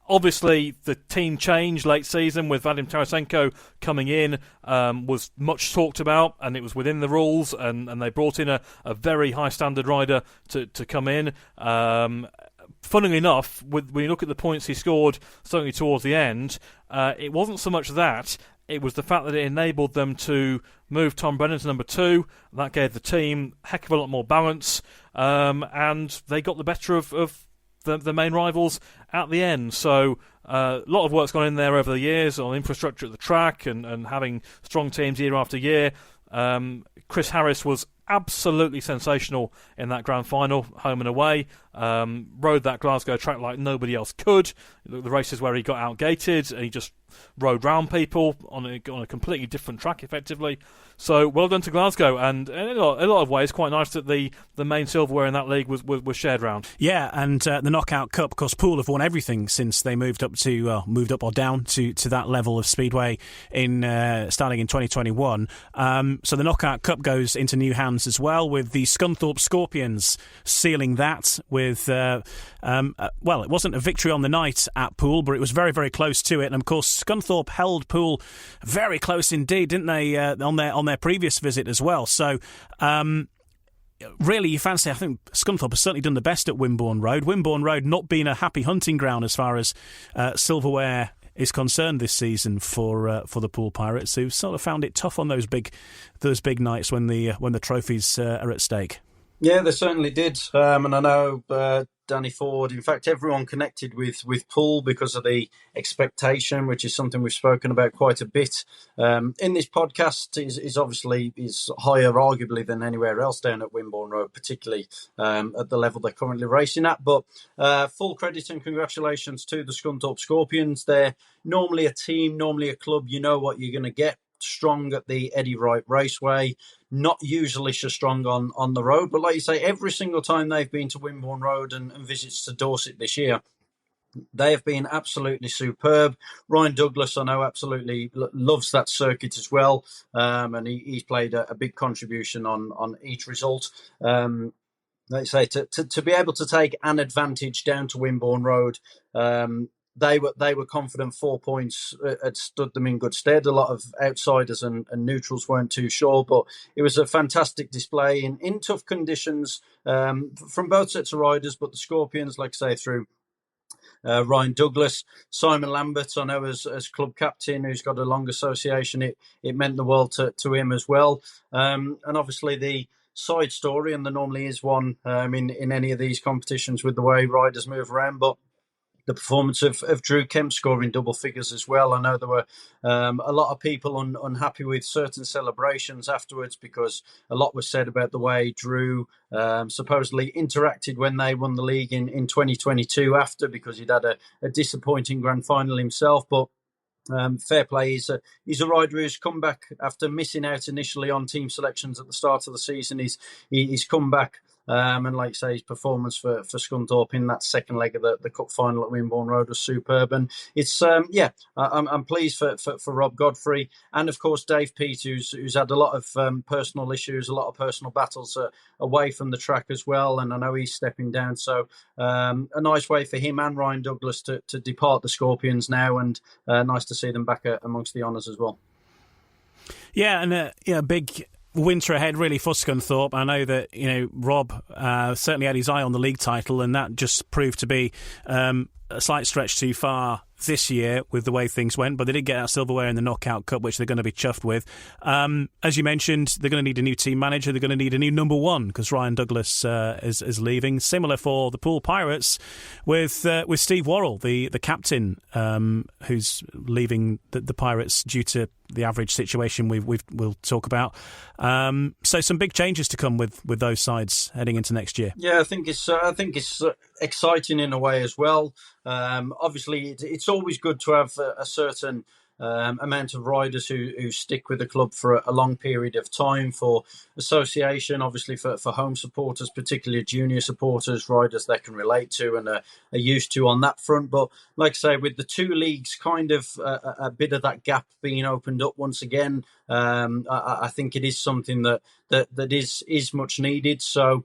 Obviously, the team change late season with Vadim Tarasenko coming in was much talked about, and it was within the rules, and they brought in a very high standard rider to come in. Funnily enough, when you look at the points he scored, certainly towards the end, it wasn't so much that. It was the fact that it enabled them to move Tom Brennan to number 2. That gave the team a heck of a lot more balance, and they got the better of the main rivals at the end. So a lot of work's gone in there over the years on infrastructure at the track and having strong teams year after year. Chris Harris was absolutely sensational in that grand final, home and away. Rode that Glasgow track like nobody else could. The races where he got outgated and he just rode round people on a completely different track, effectively. So well done to Glasgow, and in a lot of ways, quite nice that the main silverware in that league was shared round. Yeah, and the Knockout Cup, of course, Poole have won everything since they moved up or down to that level of speedway starting in 2021. So the Knockout Cup goes into new hands as well, with the Scunthorpe Scorpions sealing that with it wasn't a victory on the night at Poole, but it was very, very close to it. And of course, Scunthorpe held Poole very close indeed, didn't they, on their previous visit as well. So really, you fancy, I think Scunthorpe has certainly done the best at Wimborne Road. Wimborne Road not being a happy hunting ground as far as silverware is concerned this season for the Poole Pirates, who sort of found it tough on those big nights when the trophies are at stake. Yeah, they certainly did. And I know Danny Ford, in fact, everyone connected with Poole because of the expectation, which is something we've spoken about quite a bit in this podcast, is obviously higher, arguably, than anywhere else down at Wimborne Road, particularly at the level they're currently racing at. But full credit and congratulations to the Scunthorpe Scorpions. They're normally a team, normally a club. You know what you're going to get. Strong at the Eddie Wright Raceway, not usually so strong on the road, but like you say, every single time they've been to Wimborne Road and visits to Dorset this year, they have been absolutely superb. Ryan Douglas, I know, absolutely loves that circuit as well, and he's played a big contribution on each result. Like you say, to be able to take an advantage down to Wimborne Road, They were confident. 4 points had stood them in good stead. A lot of outsiders and neutrals weren't too sure, but it was a fantastic display in tough conditions from both sets of riders. But the Scorpions, like I say, through Ryan Douglas, Simon Lambert, I know as club captain, who's got a long association, it meant the world to him as well. And obviously the side story, and there normally is one in any of these competitions with the way riders move around, but the performance of Drew Kemp scoring double figures as well. I know there were a lot of people unhappy with certain celebrations afterwards because a lot was said about the way Drew supposedly interacted when they won the league in 2022 after, because he'd had a disappointing grand final himself. But fair play. He's a rider who's come back after missing out initially on team selections at the start of the season. He's come back. And like I say, his performance for Scunthorpe in that second leg of the cup final at Wimborne Road was superb. And it's, I'm pleased for Rob Godfrey and, of course, Dave Peat, who's had a lot of personal issues, a lot of personal battles away from the track as well. And I know he's stepping down. So a nice way for him and Ryan Douglas to depart the Scorpions now, and nice to see them back amongst the honours as well. Yeah, and big winter ahead really for Scunthorpe. I know that Rob certainly had his eye on the league title, and that just proved to be a slight stretch too far this year with the way things went, but they did get that silverware in the Knockout Cup, which they're going to be chuffed with. As you mentioned, they're going to need a new team manager. They're going to need a new number one because Ryan Douglas is leaving. Similar for the Poole Pirates with Steve Worrell, the captain, who's leaving the Pirates due to the average situation we'll talk about. So some big changes to come with those sides heading into next year. Yeah, I think it's exciting in a way as well. Obviously, it's always good to have a certain amount of riders who stick with the club for a long period of time, for association, obviously for home supporters, particularly junior supporters, riders they can relate to and are used to on that front. But like I say, with the two leagues kind of a bit of that gap being opened up once again, I think it is something that is much needed. So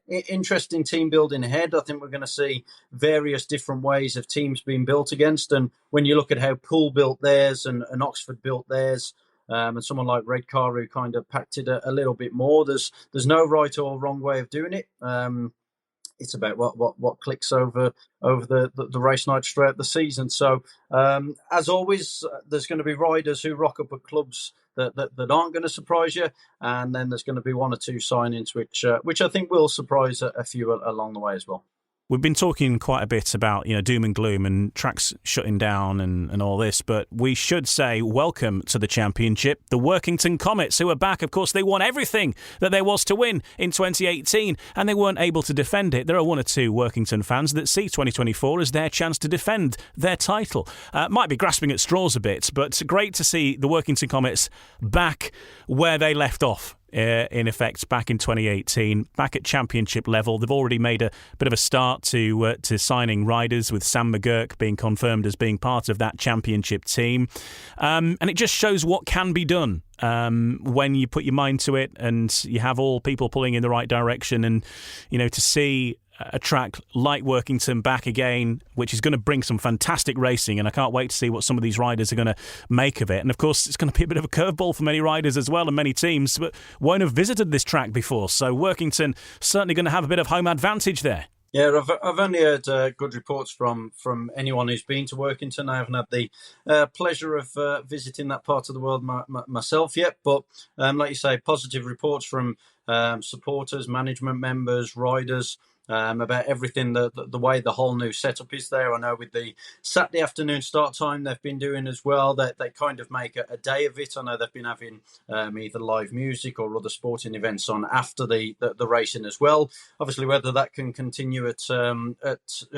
interesting team building ahead. I think we're going to see various different ways of teams being built against, and when you look at how Poole built theirs and Oxford built theirs, and someone like Redcar who kind of packed it a little bit more, there's no right or wrong way of doing it. It's about what clicks over the race nights throughout the season. So as always, there's going to be riders who rock up at clubs that aren't going to surprise you, and then there's going to be one or two signings which I think will surprise a few along the way as well. We've been talking quite a bit about doom and gloom and tracks shutting down and all this, but we should say welcome to the championship, the Workington Comets, who are back. Of course, they won everything that there was to win in 2018, and they weren't able to defend it. There are one or two Workington fans that see 2024 as their chance to defend their title. Might be grasping at straws a bit, but great to see the Workington Comets back where they left off. In effect, back in 2018, back at championship level. They've already made a bit of a start to signing riders, with Sam McGurk being confirmed as being part of that championship team. And it just shows what can be done when you put your mind to it and you have all people pulling in the right direction. And, to see a track like Workington back again, which is going to bring some fantastic racing, and I can't wait to see what some of these riders are going to make of it. And of course, it's going to be a bit of a curveball for many riders as well, and many teams but won't have visited this track before. So Workington certainly going to have a bit of home advantage there. Yeah, I've only heard good reports from anyone who's been to Workington. I haven't had the pleasure of visiting that part of the world myself yet, but like you say, positive reports from supporters, management members, riders, about everything, the way the whole new setup is there. I know with the Saturday afternoon start time they've been doing as well, they kind of make a day of it. I know they've been having either live music or other sporting events on after the racing as well. Obviously, whether that can continue at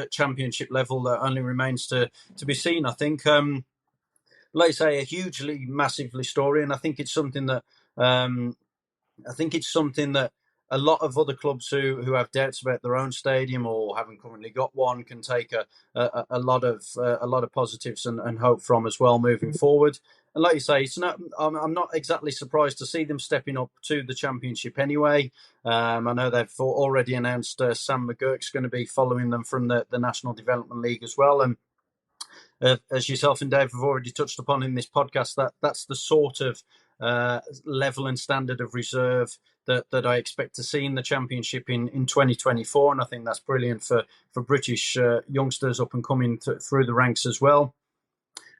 championship level only remains to be seen, I think. Like I say, a hugely, massively story, and I think it's something that a lot of other clubs who have doubts about their own stadium or haven't currently got one can take a lot of positives and hope from as well moving forward. And like you say, I'm not exactly surprised to see them stepping up to the championship anyway. I know they've already announced Sam McGurk's going to be following them from the National Development League as well. And as yourself and Dave have already touched upon in this podcast, that's the sort of level and standard of reserve that I expect to see in the championship in 2024, and I think that's brilliant for British youngsters up and coming through the ranks as well.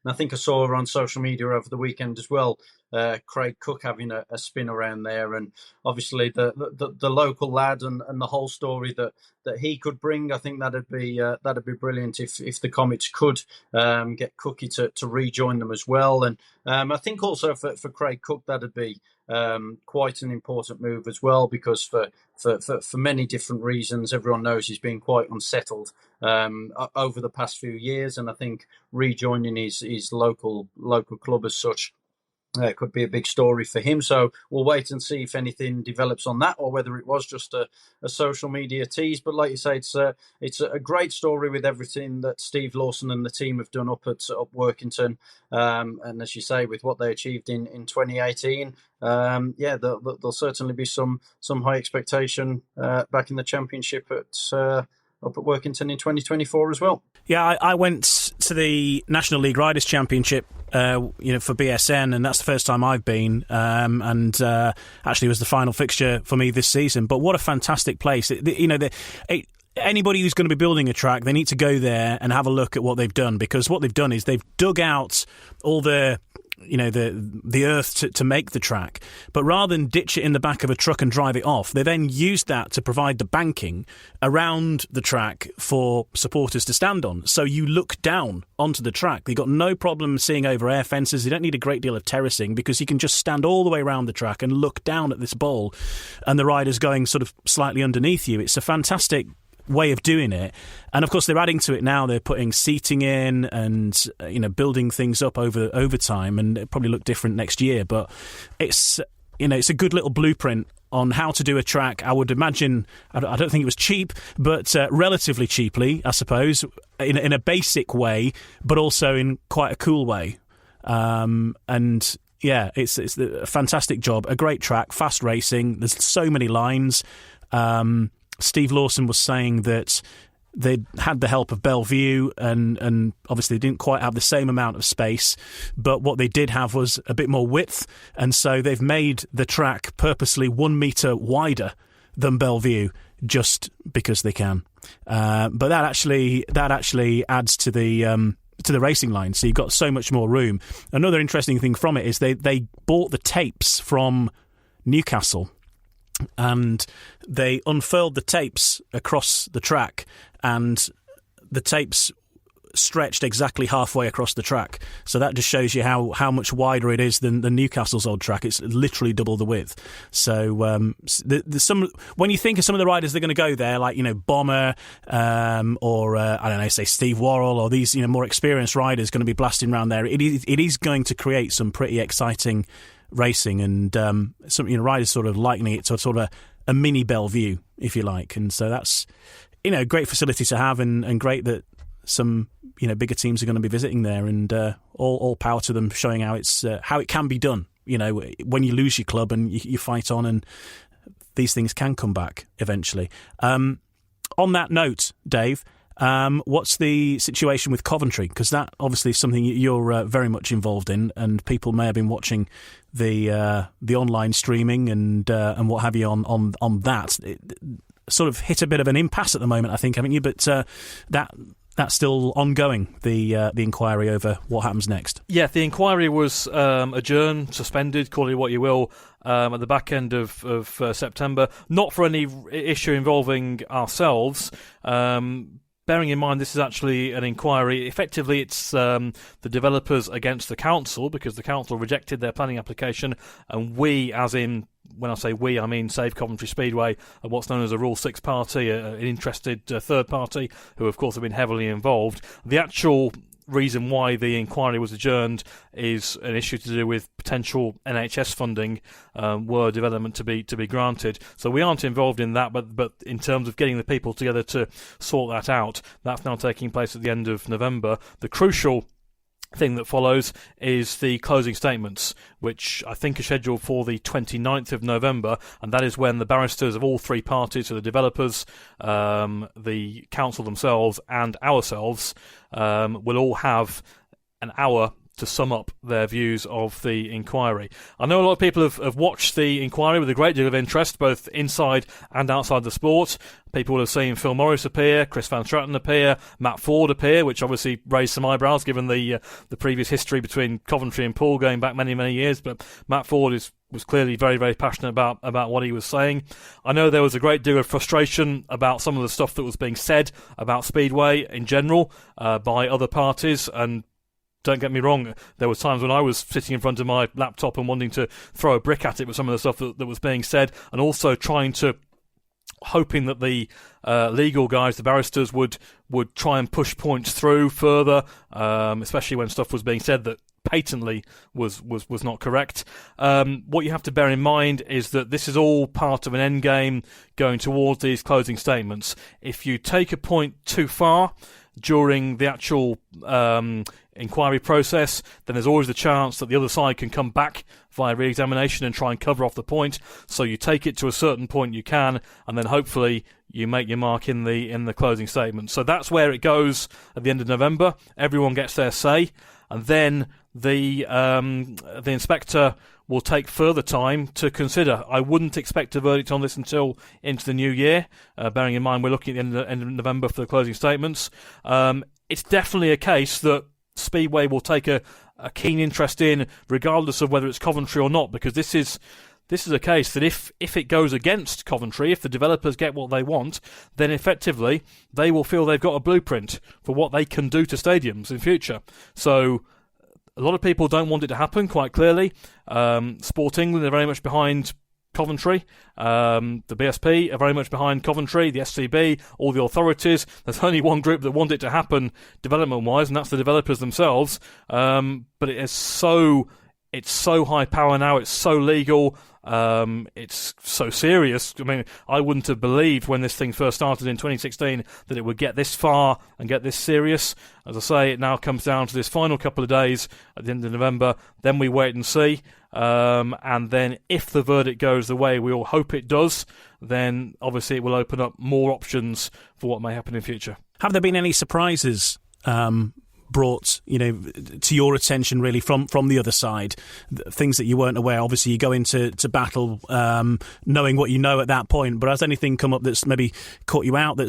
And I think I saw on social media over the weekend as well, Craig Cook having a spin around there, and obviously the local lad and the whole story that he could bring. I think that'd be brilliant if the Comets could get Cookie to rejoin them as well. And I think also for Craig Cook that'd be quite an important move as well, because for many different reasons, everyone knows he's been quite unsettled over the past few years, and I think rejoining his local club as such could be a big story for him. So we'll wait and see if anything develops on that, or whether it was just a social media tease. But like you say, it's a great story with everything that Steve Lawson and the team have done up Workington. And as you say, with what they achieved in 2018, there'll certainly be some high expectation back in the championship up at Workington in 2024 as well. Yeah, I went to the National League Riders Championship, for BSN, and that's the first time I've been. And actually, it was the final fixture for me this season. But what a fantastic place! Anybody who's going to be building a track, they need to go there and have a look at what they've done, because what they've done is they've dug out all the earth to make the track, but rather than ditch it in the back of a truck and drive it off, they then used that to provide the banking around the track for supporters to stand on. So you look down onto the track. You've got no problem seeing over air fences. You don't need a great deal of terracing, because you can just stand all the way around the track and look down at this bowl, and the rider's going sort of slightly underneath you. It's a fantastic way of doing it, and of course they're adding to it now. They're putting seating in and building things up over time, and it'll probably look different next year, but it's a good little blueprint on how to do a track. I would imagine, I don't think it was cheap, but relatively cheaply, I suppose, in a basic way, but also in quite a cool way. And yeah, it's a fantastic job, a great track, fast racing. There's so many lines. Steve Lawson was saying that they had the help of Bellevue, and obviously they didn't quite have the same amount of space, but what they did have was a bit more width, and so they've made the track purposely 1 metre wider than Bellevue just because they can. But that actually adds to the racing line, so you've got so much more room. Another interesting thing from it is they bought the tapes from Newcastle, and they unfurled the tapes across the track, and the tapes stretched exactly halfway across the track. So that just shows you how much wider it is than Newcastle's old track. It's literally double the width. So when you think of some of the riders that are going to go there, like Bomber, or I don't know, say Steve Worrell, or these more experienced riders going to be blasting around there, it is going to create some pretty exciting racing, and some riders sort of likening it to sort of a mini Bellevue, if you like. And so that's a great facility to have, and great that some bigger teams are going to be visiting there, and all power to them, showing how it can be done. When you lose your club and you fight on, and these things can come back eventually. on that note, Dave, what's the situation with Coventry? Because that obviously is something you're very much involved in, and people may have been watching the online streaming and what have you on that. It sort of hit a bit of an impasse at the moment, I think, haven't you? But that's still ongoing, the inquiry over what happens next. Yeah, the inquiry was adjourned, suspended, call it what you will, at the back end of September. Not for any issue involving ourselves. Bearing in mind this is actually an inquiry, effectively it's the developers against the council, because the council rejected their planning application, and we, as in, when I say we, I mean Save Coventry Speedway, are what's known as a Rule 6 party, an interested third party, who of course have been heavily involved. The actual reason why the inquiry was adjourned is an issue to do with potential NHS funding were development to be granted. So we aren't involved in that, but in terms of getting the people together to sort that out, that's now taking place at the end of November. The crucial thing that follows is the closing statements, which I think are scheduled for the 29th of November, and that is when the barristers of all three parties, so the developers, the council themselves, and ourselves, will all have an hour to sum up their views of the inquiry. I know a lot of people have watched the inquiry with a great deal of interest, both inside and outside the sport. People will have seen Phil Morris appear, Chris Van Straten appear, Matt Ford appear, which obviously raised some eyebrows given the previous history between Coventry and Poole going back many, many years. But Matt Ford was clearly very, very passionate about what he was saying. I know there was a great deal of frustration about some of the stuff that was being said about Speedway in general by other parties, and don't get me wrong, there were times when I was sitting in front of my laptop and wanting to throw a brick at it with some of the stuff that was being said, and also hoping that the legal guys, the barristers, would try and push points through further, especially when stuff was being said that patently was not correct. What you have to bear in mind is that this is all part of an end game going towards these closing statements. If you take a point too far during the actual inquiry process, then there's always the chance that the other side can come back via re-examination and try and cover off the point. So you take it to a certain point you can, and then hopefully you make your mark in the closing statement. So that's where it goes at the end of November. Everyone gets their say, and then the inspector will take further time to consider. I wouldn't expect a verdict on this until into the new year, bearing in mind we're looking at the end of November for the closing statements. It's definitely a case that Speedway will take a keen interest in, regardless of whether it's Coventry or not, because this is a case that if it goes against Coventry, if the developers get what they want, then effectively they will feel they've got a blueprint for what they can do to stadiums in future. So a lot of people don't want it to happen, quite clearly. Sport England are very much behind Coventry. The BSP are very much behind Coventry, the SCB, all the authorities. There's only one group that want it to happen development-wise, and that's the developers themselves. But it's so high power now, it's so legal, it's so serious. I mean, I wouldn't have believed when this thing first started in 2016 that it would get this far and get this serious. As I say, it now comes down to this final couple of days at the end of November. Then we wait and see. And then if the verdict goes the way we all hope it does, then obviously it will open up more options for what may happen in future. Have there been any surprises brought, to your attention really from the other side, things that you weren't aware? Obviously you go into battle knowing what you know at that point, but has anything come up that's maybe caught you out,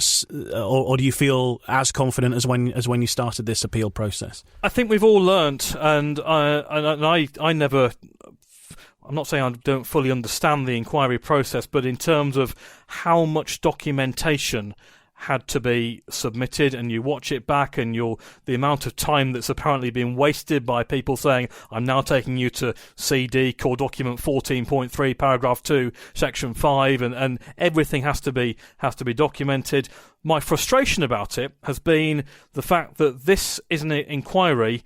or do you feel as confident as when you started this appeal process? I think we've all learnt, and I never, I'm not saying I don't fully understand the inquiry process, but in terms of how much documentation had to be submitted, and you watch it back, and the amount of time that's apparently been wasted by people saying, I'm now taking you to CD, core document 14.3, paragraph 2, section 5, and everything has to be documented. My frustration about it has been the fact that this is an inquiry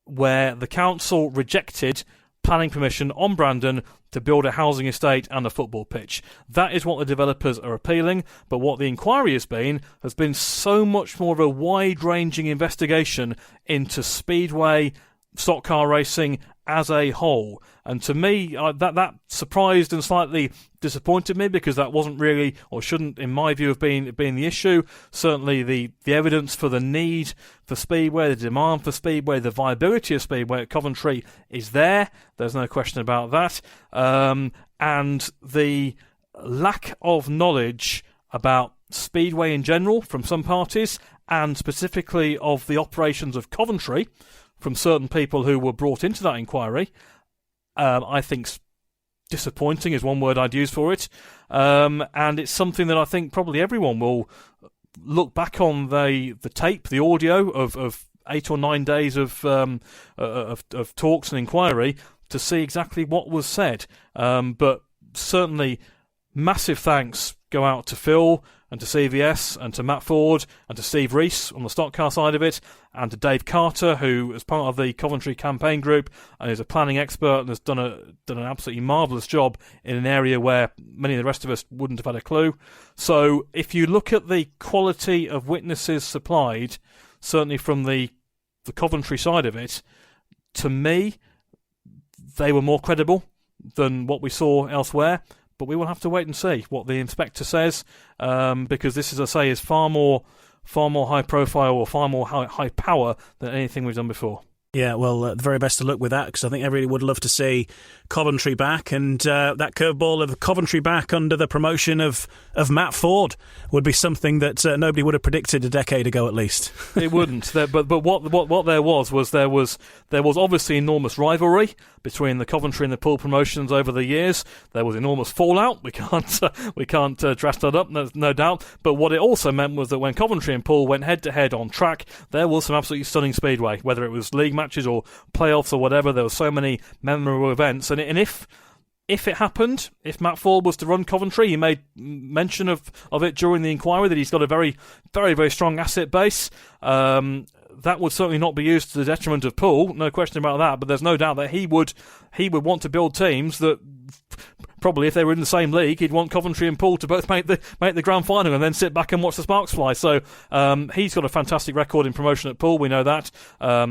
where the council rejected planning permission on Brandon to build a housing estate and a football pitch. That is what the developers are appealing, but what the inquiry has been so much more of a wide-ranging investigation into Speedway, stock car racing as a whole. And to me, that surprised and slightly disappointed me, because that wasn't really, or shouldn't, in my view, have been the issue. Certainly the evidence for the need for Speedway, the demand for Speedway, the viability of Speedway at Coventry is there. There's no question about that. And the lack of knowledge about Speedway in general from some parties, and specifically of the operations of Coventry from certain people who were brought into that inquiry, I think disappointing is one word I'd use for it. And it's something that I think probably everyone will look back on the tape, the audio of 8 or 9 days of talks and inquiry to see exactly what was said. But certainly massive thanks go out to Phil and to CVS and to Matt Ford and to Steve Rees on the stock car side of it, and to Dave Carter, who is part of the Coventry campaign group and is a planning expert and has done an absolutely marvellous job in an area where many of the rest of us wouldn't have had a clue. So if you look at the quality of witnesses supplied, certainly from the Coventry side of it, to me, they were more credible than what we saw elsewhere. But we will have to wait and see what the inspector says, because this, as I say, is far more high profile or far more high power than anything we've done before. Yeah, well, the very best of luck with that, because I think everybody would love to see Coventry back, and that curveball of Coventry back under the promotion of Matt Ford would be something that nobody would have predicted a decade ago, at least. It wouldn't. But what there was obviously enormous rivalry between the Coventry and the Poole promotions over the years. There was enormous fallout. We can't dress that up, no doubt. But what it also meant was that when Coventry and Poole went head to head on track, there was some absolutely stunning speedway, whether it was league matches or playoffs or whatever. There were so many memorable events, and if it happened, if Matt Ford was to run Coventry, he made mention of it during the inquiry that he's got a very, very, very strong asset base. That would certainly not be used to the detriment of Poole, no question about that. But there's no doubt that he would want to build teams that, probably if they were in the same league, he'd want Coventry and Poole to both make the grand final and then sit back and watch the sparks fly. So he's got a fantastic record in promotion at Poole, we know that.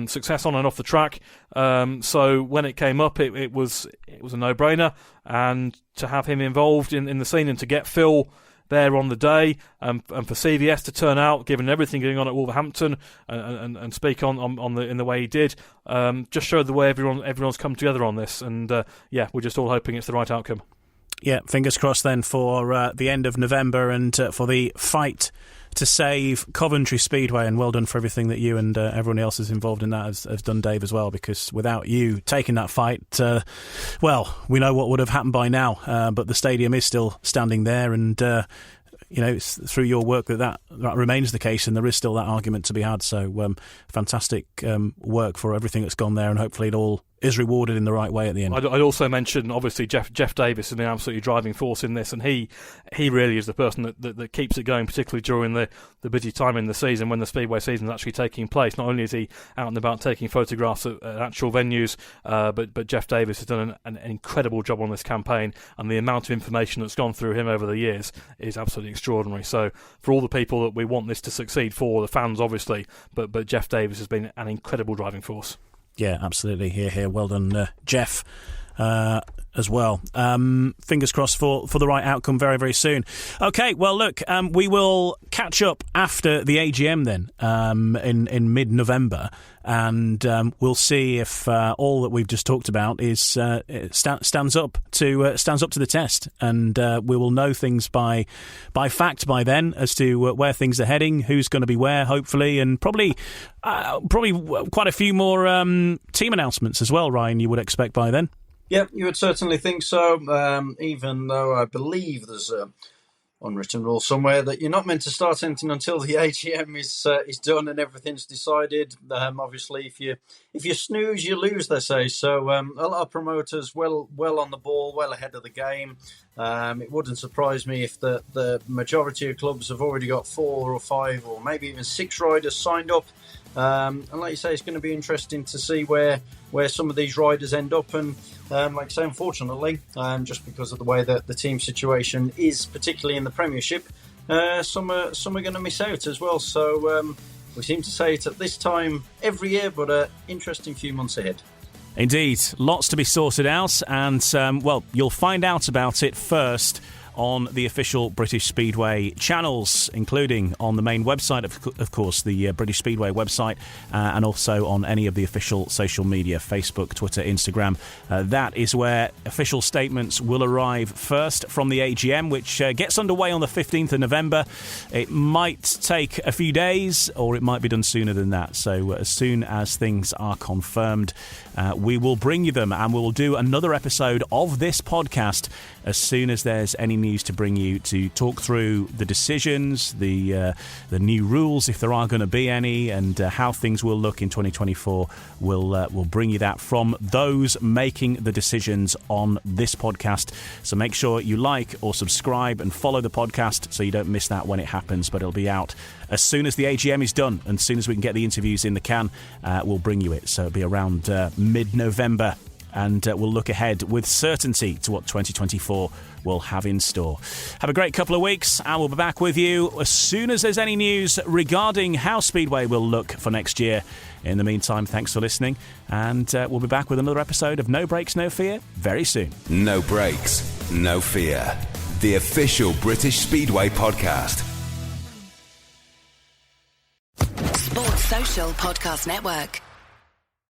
Success on and off the track. So when it came up, it was a no-brainer, and to have him involved in the scene and to get Phil there on the day, and for CVS to turn out, given everything going on at Wolverhampton, and speak in the way he did, just showed the way everyone's come together on this, and we're just all hoping it's the right outcome. Yeah, fingers crossed then for the end of November, and for the fight to save Coventry Speedway, and well done for everything that you and everyone else is involved in that has done, Dave, as well, because without you taking that fight, we know what would have happened by now, but the stadium is still standing there, and it's through your work that remains the case, and there is still that argument to be had. So fantastic work for everything that's gone there, and hopefully it all is rewarded in the right way at the end. I'd also mention, obviously, Jeff Davis is an absolutely driving force in this, and he really is the person that keeps it going, particularly during the busy time in the season when the Speedway season is actually taking place. Not only is he out and about taking photographs at actual venues, but Jeff Davis has done an incredible job on this campaign, and the amount of information that's gone through him over the years is absolutely extraordinary. So for all the people that we want this to succeed for, the fans obviously, but Jeff Davis has been an incredible driving force. Yeah, absolutely. Here. Well done, Jeff, as well. Fingers crossed for the right outcome very, very soon. Okay, well, look, we will catch up after the AGM then, in mid-November, and we'll see if all that we've just talked about is stands up to the test, and we will know things by fact by then as to where things are heading, who's going to be where, hopefully, and probably quite a few more team announcements as well, Ryan, you would expect by then. Yeah, you would certainly think so, even though I believe there's an unwritten rule somewhere that you're not meant to start anything until the AGM is done and everything's decided. Obviously, if you snooze, you lose, they say. So a lot of promoters well on the ball, well ahead of the game. It wouldn't surprise me if the majority of clubs have already got 4 or 5 or maybe even 6 riders signed up. And like you say, it's going to be interesting to see where some of these riders end up. And like I say, unfortunately, just because of the way that the team situation is, particularly in the Premiership, some are going to miss out as well. So We seem to say it at this time every year, but an interesting few months ahead. Indeed, lots to be sorted out, and, you'll find out about it first on the official British Speedway channels, including on the main website, of course, the British Speedway website, and also on any of the official social media, Facebook, Twitter, Instagram. That is where official statements will arrive first from the AGM, which gets underway on the 15th of November. It might take a few days, or it might be done sooner than that. So as soon as things are confirmed, we will bring you them, and we will do another episode of this podcast as soon as there's any news to bring you, to talk through the decisions, the new rules, if there are going to be any, and how things will look in 2024. We'll bring you that from those making the decisions on this podcast. So make sure you like or subscribe and follow the podcast so you don't miss that when it happens. But it'll be out as soon as the AGM is done, and as soon as we can get the interviews in the can, we'll bring you it. So it'll be around mid-November. And we'll look ahead with certainty to what 2024 will have in store. Have a great couple of weeks, and we'll be back with you as soon as there's any news regarding how Speedway will look for next year. In the meantime, thanks for listening, and we'll be back with another episode of No Brakes, No Fear very soon. No Brakes, No Fear, the official British Speedway podcast. Sports Social Podcast Network.